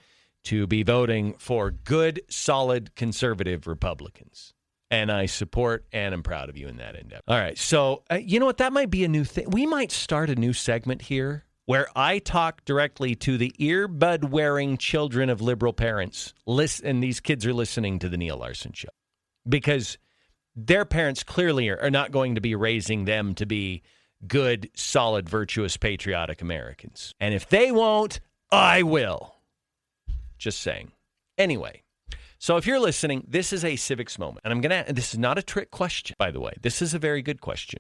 to be voting for good, solid, conservative Republicans. And I support and am proud of you in that endeavor. All right. So, you know what? That might be a new thing. We might start a new segment here where I talk directly to the earbud-wearing children of liberal parents. And these kids are listening to the Neal Larson Show because their parents clearly are not going to be raising them to be good, solid, virtuous, patriotic Americans. And if they won't, I will. Just saying. Anyway, so if you're listening, this is a civics moment. And this is not a trick question, by the way. This is a very good question.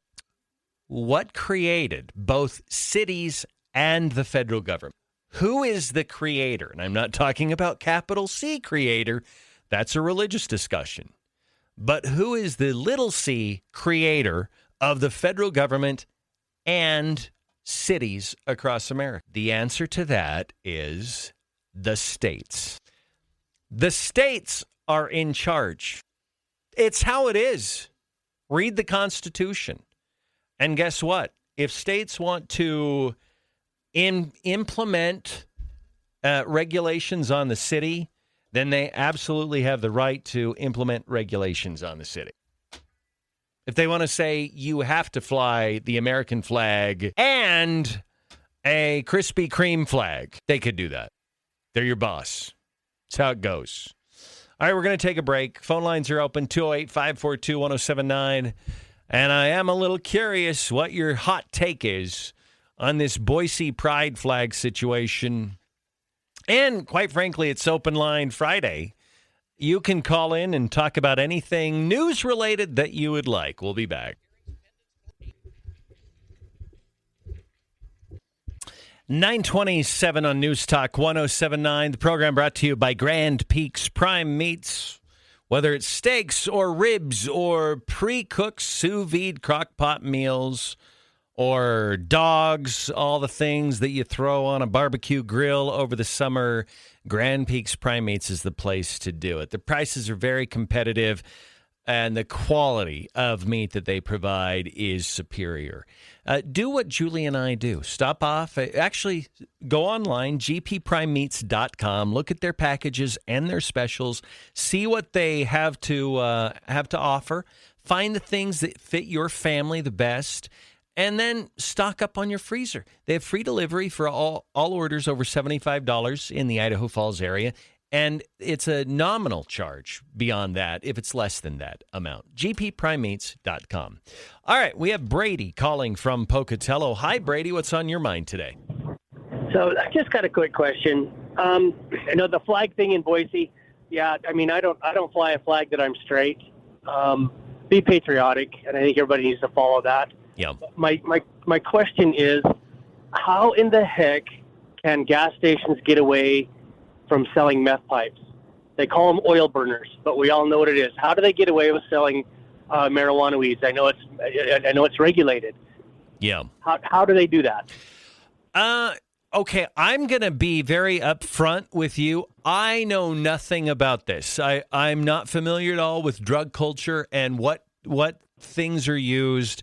What created both cities and the federal government? Who is the creator? And I'm not talking about capital C creator. That's a religious discussion. But who is the little c creator of the federal government and cities across America? The answer to that is the states. The states are in charge. It's how it is. Read the Constitution. And guess what? If states want to implement regulations on the city, then they absolutely have the right to implement regulations on the city. If they want to say you have to fly the American flag and a Krispy Kreme flag, they could do that. They're your boss. That's how it goes. All right, we're going to take a break. Phone lines are open, 208-542-1079. And I am a little curious what your hot take is on this Boise pride flag situation. And quite frankly, it's Open Line Friday. You can call in and talk about anything news-related that you would like. We'll be back. 9:27 on News Talk 1079. The program brought to you by Grand Peaks Prime Meats. Whether it's steaks or ribs or pre-cooked sous vide crock pot meals or dogs, all the things that you throw on a barbecue grill over the summer, Grand Peaks Prime Meats is the place to do it. The prices are very competitive, and the quality of meat that they provide is superior. Do what Julie and I do. Stop off. Actually, go online, gpprimemeats.com. Look at their packages and their specials. See what they have to offer. Find the things that fit your family the best. And then stock up on your freezer. They have free delivery for all orders over $75 in the Idaho Falls area. And it's a nominal charge beyond that if it's less than that amount. gpprimemeats.com. All right, we have Brady calling from Pocatello. Hi, Brady. What's on your mind today? So I just got a quick question. I know the flag thing in Boise. Yeah, I mean, I don't fly a flag that I'm straight. Be patriotic, and I think everybody needs to follow that. Yeah. My question is, how in the heck can gas stations get away from selling meth pipes? They call them oil burners, but we all know what it is. How do they get away with selling marijuana weeds? I know it's regulated. Yeah. How do they do that? Okay, I'm going to be very upfront with you. I know nothing about this. I'm not familiar at all with drug culture and what things are used.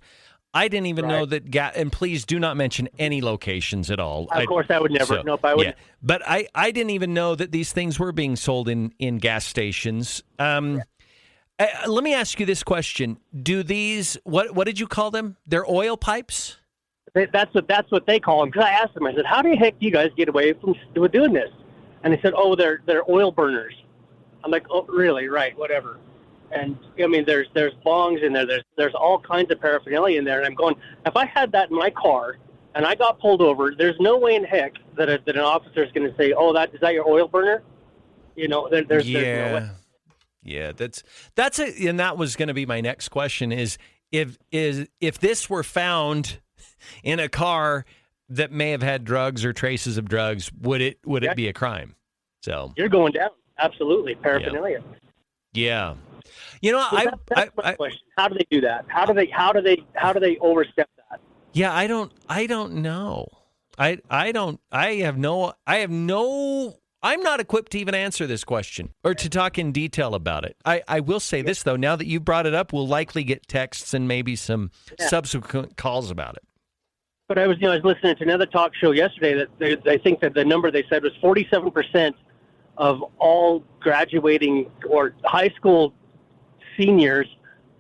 I didn't even know that and please do not mention any locations at all. Of course, I would never. Nope, I wouldn't. Yeah. But I didn't even know that these things were being sold in gas stations. Let me ask you this question. Do these, what did you call them? They're oil pipes? That's what they call them. Because I asked them, I said, how the heck do you guys get away from doing this? And they said, oh, they're oil burners. I'm like, oh, really? Right, whatever. And I mean, there's bongs in there. There's all kinds of paraphernalia in there. And I'm going, if I had that in my car and I got pulled over, there's no way in heck that an officer is going to say, oh, is that your oil burner? You know, there's no way. Yeah, that's it. And that was going to be my next question: is if this were found in a car that may have had drugs or traces of drugs, would it be a crime? So you're going down. Absolutely, paraphernalia. Yeah. You know, that's my question. How do they do that? How do they overstep that? Yeah, I don't know. I'm not equipped to even answer this question or to talk in detail about it. I will say this, though. Now that you brought it up, we'll likely get texts and maybe some subsequent calls about it. But I was listening to another talk show yesterday that I think that the number they said was 47% of all graduating or high school seniors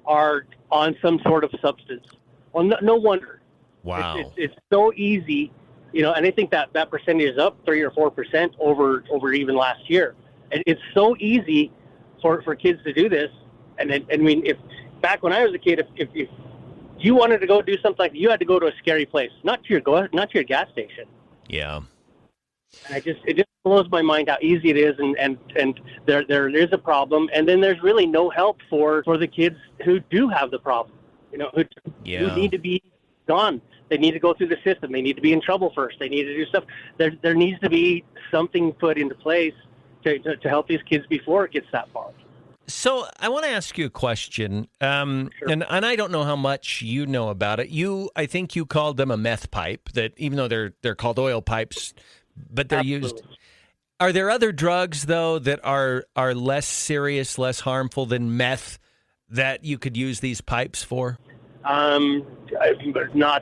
are on some sort of substance. Well, no wonder. Wow. It's so easy. You know, and I think that percentage is up 3 or 4% over even last year. And it's so easy for kids to do this. And I mean, if back when I was a kid, if you wanted to go do something like that, you had to go to a scary place, not to your gas station. Yeah. And it just blows my mind how easy it is, and there is a problem, and then there's really no help for the kids who do have the problem. You know, who need to be gone. They need to go through the system. They need to be in trouble first. They need to do stuff. There needs to be something put into place to help these kids before it gets that far. So I want to ask you a question, Sure. and I don't know how much you know about it. I think you called them a meth pipe. That even though they're called oil pipes, but they're Absolutely. used. Are there other drugs though that are less serious, less harmful than meth that you could use these pipes for? Not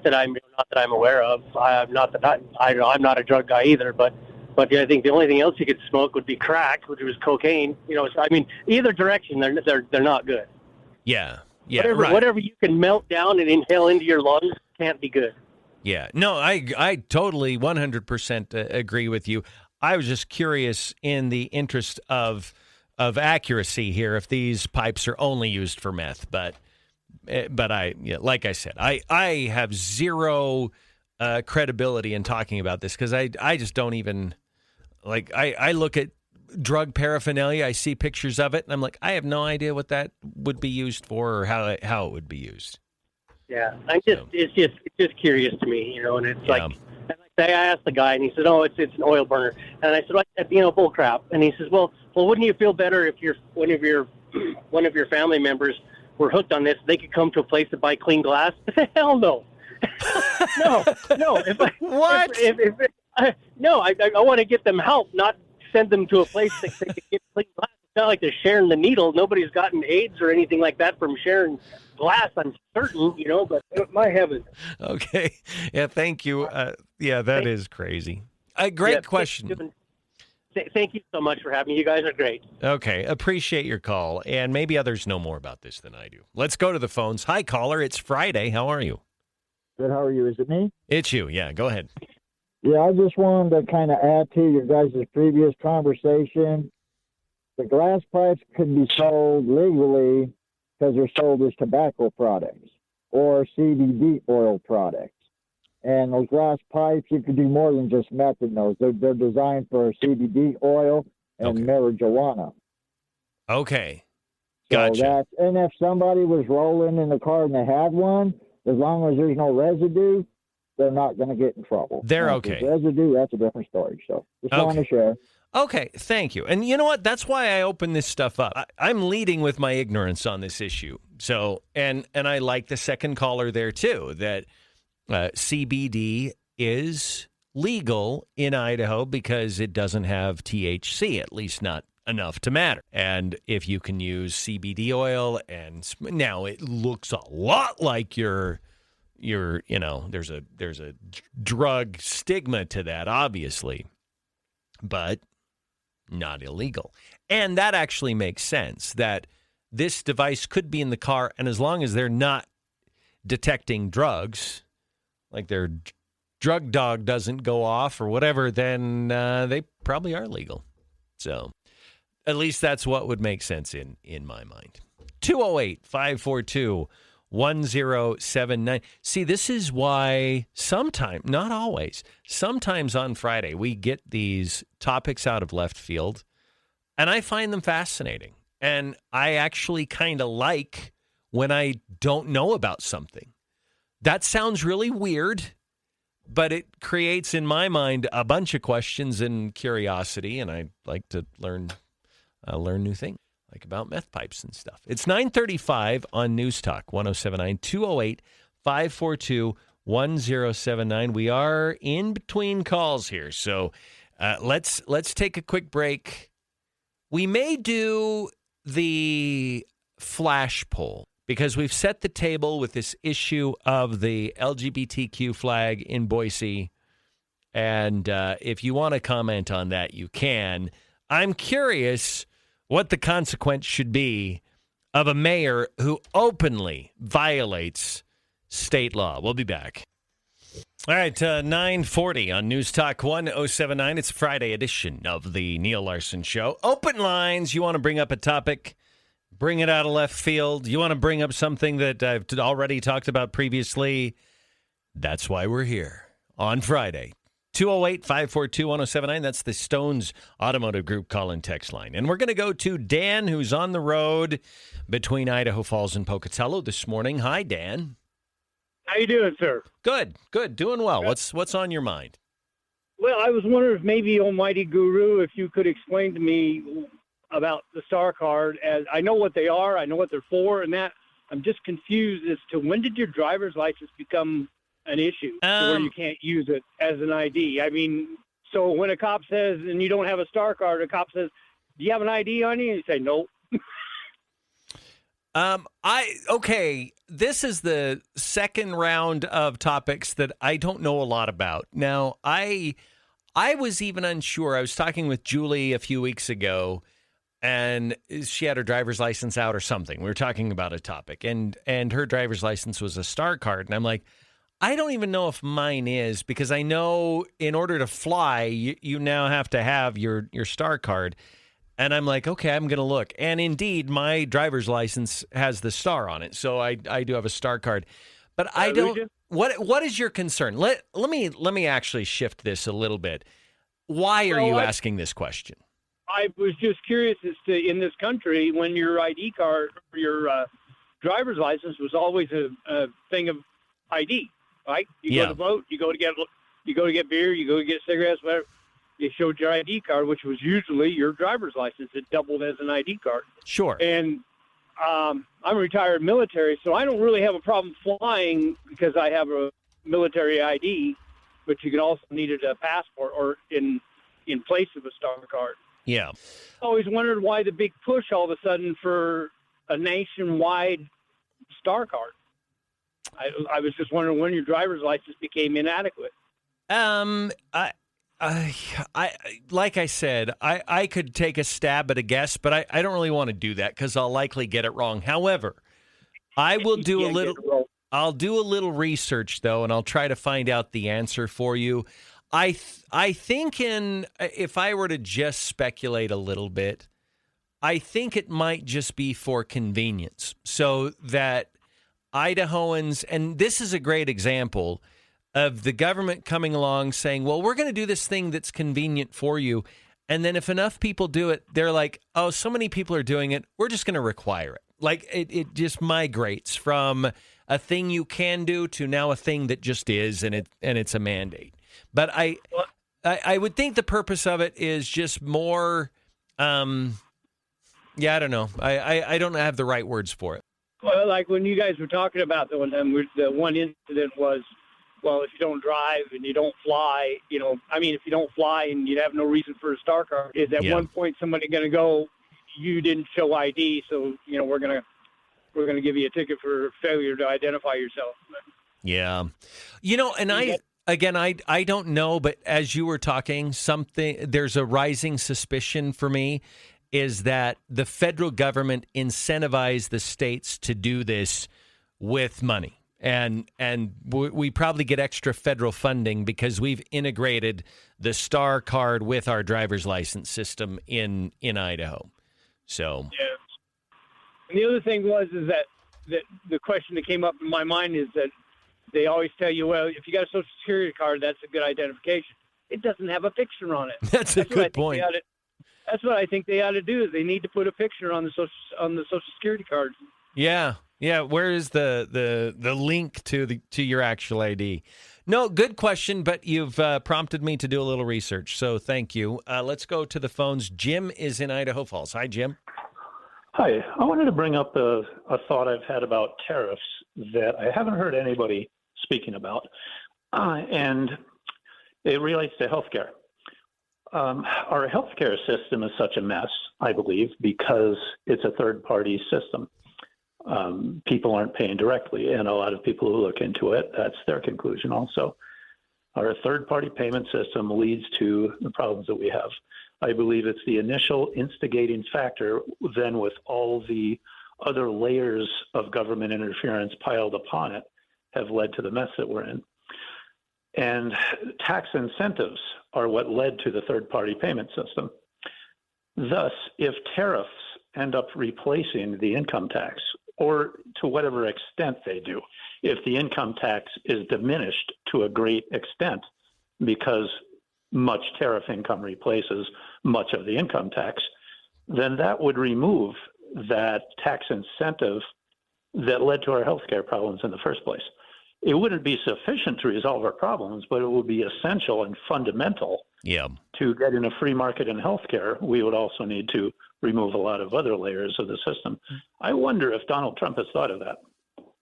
that I'm aware of. I'm not a drug guy either, but I think the only thing else you could smoke would be crack, which was cocaine. You know, so, I mean, either direction, they're not good. Yeah, Whatever you can melt down and inhale into your lungs can't be good. Yeah, no, I totally 100% agree with you. I was just curious, in the interest of accuracy here, if these pipes are only used for meth, but like I said, I have zero credibility in talking about this because I just don't even I look at drug paraphernalia, I see pictures of it, and I'm like, I have no idea what that would be used for or how it would be used. Yeah, it's just curious to me, you know, and it's like I asked the guy, and he said, "Oh, it's an oil burner," and I said, bull crap," and he says, "Well, wouldn't you feel better if one of your family members were hooked on this? They could come to a place to buy clean glass?" I said, "Hell no, no. I want to get them help, not send them to a place that they can get clean glass. It's not like they're sharing the needle. Nobody's gotten AIDS or anything like that from sharing glass, I'm certain, you know, but my heavens." Okay. Yeah, thank you. That is crazy. Great question. Thank you so much for having me. You guys are great. Okay. Appreciate your call. And maybe others know more about this than I do. Let's go to the phones. Hi, caller. It's Friday. How are you? Good. How are you? Is it me? It's you. Yeah, go ahead. Yeah, I just wanted to kind of add to your guys' previous conversation. The glass pipes can be sold legally because they're sold as tobacco products or CBD oil products. And those glass pipes, you can do more than just meth in those. They're designed for CBD oil and marijuana. Okay. Gotcha. So and if somebody was rolling in the car and they had one, as long as there's no residue, they're not going to get in trouble. They're now, okay. If there's residue, that's a different story. So just wanted to share. Okay, thank you. And you know what? That's why I open this stuff up. I'm leading with my ignorance on this issue. So, and I like the second caller there too, that CBD is legal in Idaho because it doesn't have THC, at least not enough to matter. And if you can use CBD oil, and now it looks a lot like there's a drug stigma to that, obviously, but not illegal. And that actually makes sense, that this device could be in the car, and as long as they're not detecting drugs, like their drug dog doesn't go off or whatever, then they probably are legal. So at least that's what would make sense in my mind. 208-542-1079. See, this is why sometimes, not always, sometimes on Friday, we get these topics out of left field, and I find them fascinating. And I actually kind of like when I don't know about something. That sounds really weird, but it creates in my mind a bunch of questions and curiosity, and I like to learn new things, like about meth pipes and stuff. It's 9:35 on News Talk 1079, 208-542-1079. We are in between calls here, so let's take a quick break. We may do the flash poll because we've set the table with this issue of the LGBTQ flag in Boise, and if you want to comment on that, you can. I'm curious what the consequence should be of a mayor who openly violates state law. We'll be back. All right, 9:40 on News Talk 1079. It's a Friday edition of the Neal Larson Show. Open lines. You want to bring up a topic, bring it out of left field. You want to bring up something that I've already talked about previously. That's why we're here on Friday. 208-542-1079. That's the Stones Automotive Group call-in text line. And we're going to go to Dan, who's on the road between Idaho Falls and Pocatello this morning. Hi, Dan. How you doing, sir? Good. Doing well. What's on your mind? Well, I was wondering if maybe Almighty Guru, if you could explain to me about the Star Card. As I know what they are, I know what they're for, and that I'm just confused as to when did your driver's license become an issue where you can't use it as an ID. I mean, so when a cop says, and you don't have a Star Card, a cop says, do you have an ID on you? And you say, no. Okay, this is the second round of topics that I don't know a lot about. Now, I was even unsure. I was talking with Julie a few weeks ago, and she had her driver's license out or something. We were talking about a topic, and her driver's license was a Star Card, and I'm like, I don't even know if mine is, because I know in order to fly, you now have to have your Star Card. And I'm like, okay, I'm going to look. And indeed, my driver's license has the star on it. So I do have a Star Card. But I don't. What is your concern? Let me actually shift this a little bit. Why are you asking this question? I was just curious as to, in this country, when your ID card or your driver's license was always a thing of ID. Right? You go to vote, you go to get beer, you go to get cigarettes, whatever. You showed your ID card, which was usually your driver's license. It doubled as an ID card. Sure. And I'm retired military, so I don't really have a problem flying because I have a military ID, but you can also need a passport or in place of a Star Card. Yeah. I always wondered why the big push all of a sudden for a nationwide Star Card. I was just wondering when your driver's license became inadequate. I like I said, I could take a stab at a guess, but I don't really want to do that because I'll likely get it wrong. However, I will do I'll do a little research though, and I'll try to find out the answer for you. I think if I were to just speculate a little bit, I think it might just be for convenience, so that Idahoans, and this is a great example of the government coming along saying, well, we're going to do this thing that's convenient for you. And then if enough people do it, they're like, oh, so many people are doing it, we're just going to require it. Like it just migrates from a thing you can do to now a thing that just is, and it's a mandate. But I would think the purpose of it is just more, I don't know. I don't have the right words for it. Well, like when you guys were talking about the one time, the one incident was, well, if you don't drive and you don't fly, if you don't fly and you have no reason for a Star Card, is at one point somebody going to go, you didn't show ID, so we're gonna give you a ticket for failure to identify yourself. Yeah, and I don't know, but as you were talking, there's a rising suspicion for me, is that the federal government incentivized the states to do this with money. And we probably get extra federal funding because we've integrated the STAR card with our driver's license system in Idaho. So, yeah. And the other thing is that the question that came up in my mind is that they always tell you, well, if you got a Social Security card, that's a good identification. It doesn't have a picture on it. That's a good point. That's what I think they ought to do. Is they need to put a picture on the Social Security card. Yeah. Where is the link to your actual ID? No, good question, but you've prompted me to do a little research, so thank you. Let's go to the phones. Jim is in Idaho Falls. Hi, Jim. Hi. I wanted to bring up a thought I've had about tariffs that I haven't heard anybody speaking about, and it relates to healthcare. Our healthcare system is such a mess, I believe, because it's a third-party system. People aren't paying directly, and a lot of people who look into it, that's their conclusion also. Our third-party payment system leads to the problems that we have. I believe it's the initial instigating factor, then with all the other layers of government interference piled upon it, have led to the mess that we're in. And tax incentives are what led to the third-party payment system. Thus, if tariffs end up replacing the income tax, or to whatever extent they do, if the income tax is diminished to a great extent because much tariff income replaces much of the income tax, then that would remove that tax incentive that led to our healthcare problems in the first place. It wouldn't be sufficient to resolve our problems, but it would be essential and fundamental to get in a free market in healthcare. We would also need to remove a lot of other layers of the system. I wonder if Donald Trump has thought of that.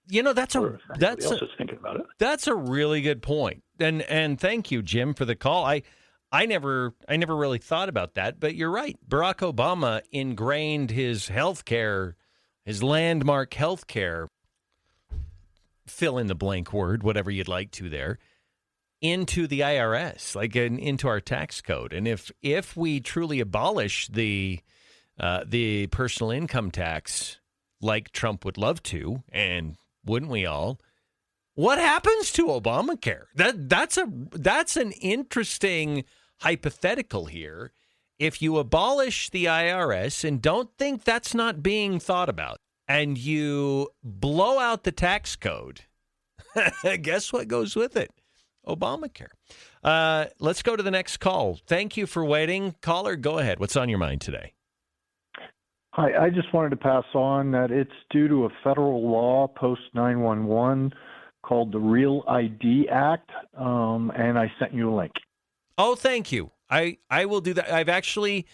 You know, that's thinking about it. That's a really good point. And thank you, Jim, for the call. I never really thought about that, but you're right. Barack Obama ingrained his healthcare, his landmark healthcare, fill in the blank word, whatever you'd like to there, into the IRS, like into our tax code. And if we truly abolish the personal income tax, like Trump would love to, and wouldn't we all? What happens to Obamacare? That's an interesting hypothetical here. If you abolish the IRS, and don't think that's not being thought about, and you blow out the tax code, guess what goes with it? Obamacare. Let's go to the next call. Thank you for waiting. Caller, go ahead. What's on your mind today? Hi, I just wanted to pass on that it's due to a federal law post 9/11 called the Real ID Act, and I sent you a link. Oh, thank you. I will do that. I've actually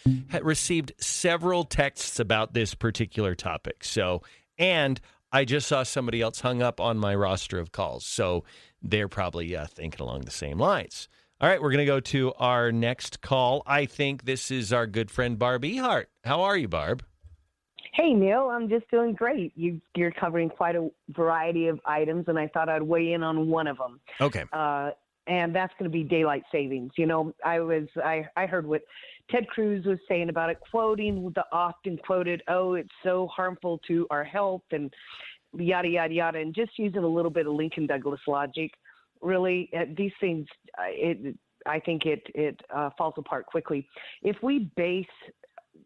received several texts about this particular topic. So, and I just saw somebody else hung up on my roster of calls. So they're probably thinking along the same lines. All right, we're going to go to our next call. I think this is our good friend Barb Ehart. How are you, Barb? Hey, Neal, I'm just doing great. You're covering quite a variety of items, and I thought I'd weigh in on one of them. Okay. And that's going to be daylight savings. You know, I heard what Ted Cruz was saying about it, quoting the often quoted, oh, it's so harmful to our health and yada, yada, yada, and just using a little bit of Lincoln Douglas logic. Really, these things, I think it falls apart quickly. If we base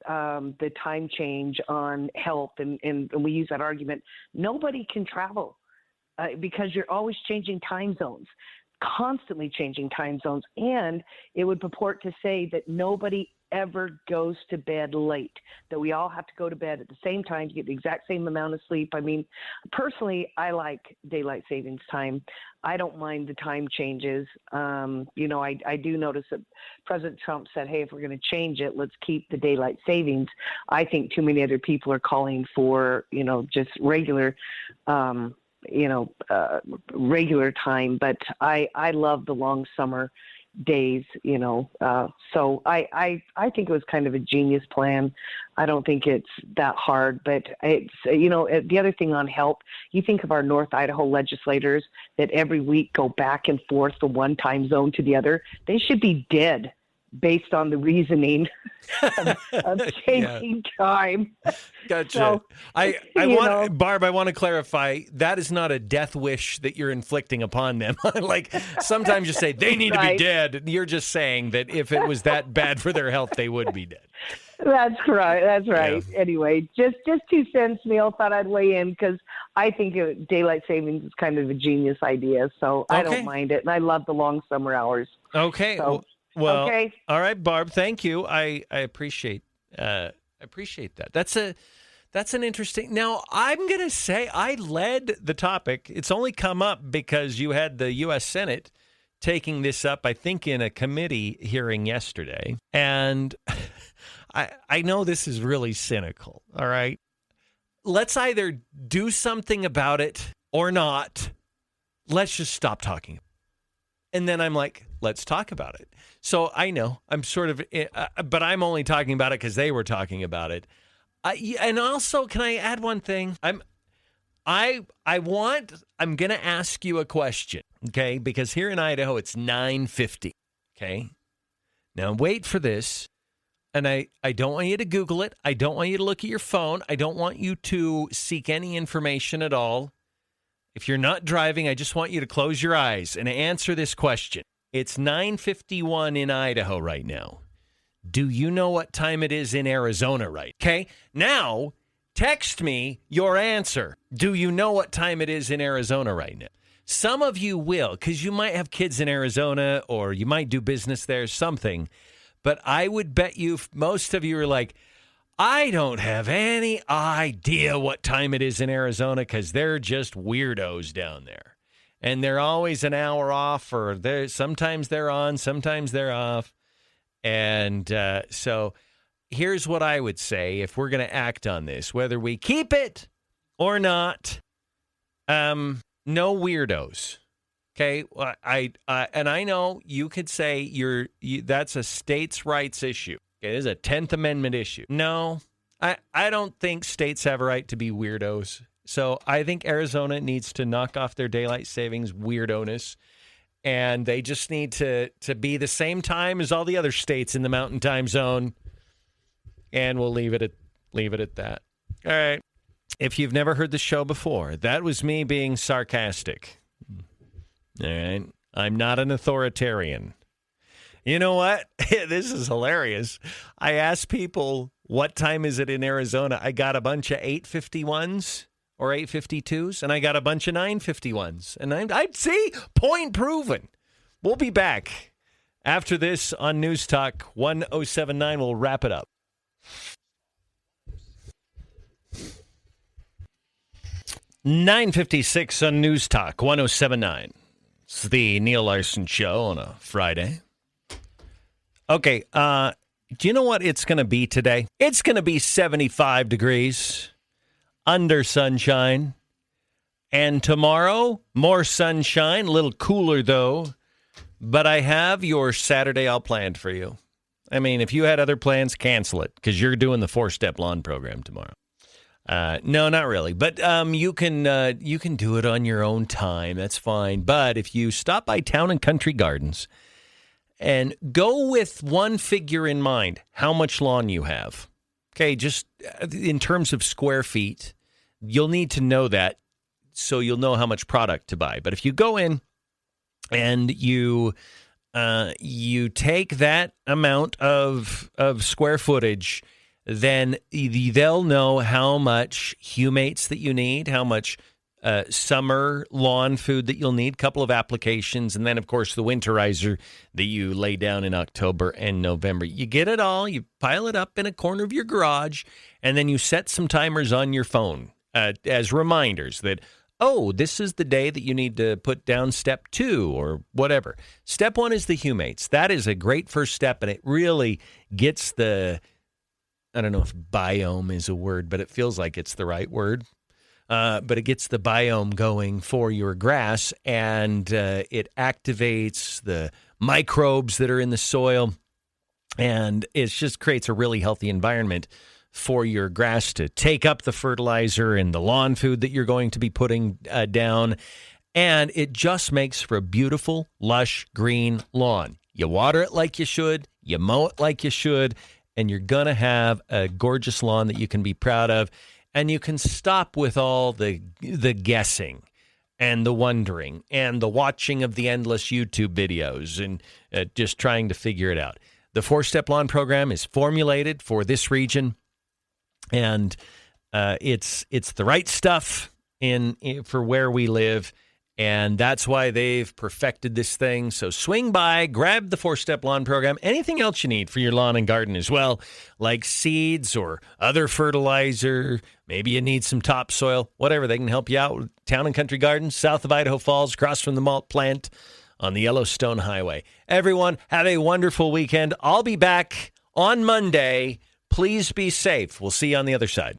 the time change on health, and we use that argument, nobody can travel because you're always changing time zones, constantly changing time zones. And it would purport to say that nobody ever goes to bed late, that we all have to go to bed at the same time to get the exact same amount of sleep. I mean, personally, I like daylight savings time. I don't mind the time changes. You know, I do notice that President Trump said, hey, if we're going to change it, let's keep the daylight savings. I think too many other people are calling for, you know, just regular, regular time. But I love the long summer days, you know. So I think it was kind of a genius plan. I don't think it's that hard, but it's, you know, the other thing on help, you think of our North Idaho legislators that every week go back and forth from one time zone to the other. They should be dead. based on the reasoning of taking time. Gotcha. So, Barb, I want to clarify, that is not a death wish that you're inflicting upon them. Like, sometimes you say they need to be dead. You're just saying that if it was that bad for their health, they would be dead. That's right. That's right. Yeah. Anyway, just 2 cents, Neil. Thought I'd weigh in because I think daylight savings is kind of a genius idea. So I don't mind it, and I love the long summer hours. Okay. So, well, okay. All right, Barb. Thank you. I appreciate that. That's an interesting. Now I'm gonna say I led the topic. It's only come up because you had the U.S. Senate taking this up, I think, in a committee hearing yesterday, and I know this is really cynical, all right? Let's either do something about it or not. Let's just stop talking. And then I'm like, let's talk about it. So I know I'm sort of, but I'm only talking about it because they were talking about it. And also, can I add one thing? I'm going to ask you a question, okay? Because here in Idaho, it's 9:50, okay? Now wait for this. And I don't want you to Google it. I don't want you to look at your phone. I don't want you to seek any information at all. If you're not driving, I just want you to close your eyes and answer this question. It's 9:51 in Idaho right now. Do you know what time it is in Arizona right now? Okay, now text me your answer. Do you know what time it is in Arizona right now? Some of you will, because you might have kids in Arizona or you might do business there, something. But I would bet you most of you are like, I don't have any idea what time it is in Arizona because they're just weirdos down there. And they're always an hour off, or sometimes they're on, sometimes they're off. And so here's what I would say if we're going to act on this, whether we keep it or not, no weirdos. Okay, and I know you could say that's a states' rights issue. Okay, it's a 10th Amendment issue. No, I don't think states have a right to be weirdos. So I think Arizona needs to knock off their daylight savings weirdo-ness, and they just need to be the same time as all the other states in the Mountain Time Zone. And we'll leave it at that. All right. If you've never heard the show before, that was me being sarcastic. All right. I'm not an authoritarian. You know what? This is hilarious. I asked people, what time is it in Arizona? I got a bunch of 8:51s or 8:52s, and I got a bunch of 9:51s. And I'd see, point proven. We'll be back after this on News Talk 1079. We'll wrap it up. $9:56 on News Talk 1079. It's the Neal Larson Show on a Friday. Okay, do you know what it's going to be today? It's going to be 75 degrees, under sunshine. And tomorrow, more sunshine, a little cooler though. But I have your Saturday all planned for you. I mean, if you had other plans, cancel it, because you're doing the 4-step lawn program tomorrow. No, not really. But you can do it on your own time. That's fine. But if you stop by Town and Country Gardens and go with one figure in mind, how much lawn you have. Okay, just in terms of square feet, you'll need to know that so you'll know how much product to buy. But if you go in and you take that amount of square footage, then they'll know how much humates that you need, how much summer lawn food that you'll need, couple of applications, and then, of course, the winterizer that you lay down in October and November. You get it all, you pile it up in a corner of your garage, and then you set some timers on your phone as reminders that, oh, this is the day that you need to put down step 2 or whatever. Step 1 is the humates. That is a great first step, and it really gets the... I don't know if biome is a word, but it feels like it's the right word. But it gets the biome going for your grass, and it activates the microbes that are in the soil, and it just creates a really healthy environment for your grass to take up the fertilizer and the lawn food that you're going to be putting down, and it just makes for a beautiful, lush, green lawn. You water it like you should. you mow it like you should, and you're going to have a gorgeous lawn that you can be proud of. And you can stop with all the guessing and the wondering and the watching of the endless YouTube videos and just trying to figure it out. The 4-Step Lawn Program is formulated for this region, and it's the right stuff for where we live, and that's why they've perfected this thing. So swing by, grab the 4-Step Lawn Program, anything else you need for your lawn and garden as well, like seeds or other fertilizer. Maybe you need some topsoil, whatever. They can help you out with Town and Country Gardens, south of Idaho Falls, across from the malt plant on the Yellowstone Highway. Everyone, have a wonderful weekend. I'll be back on Monday. Please be safe. We'll see you on the other side.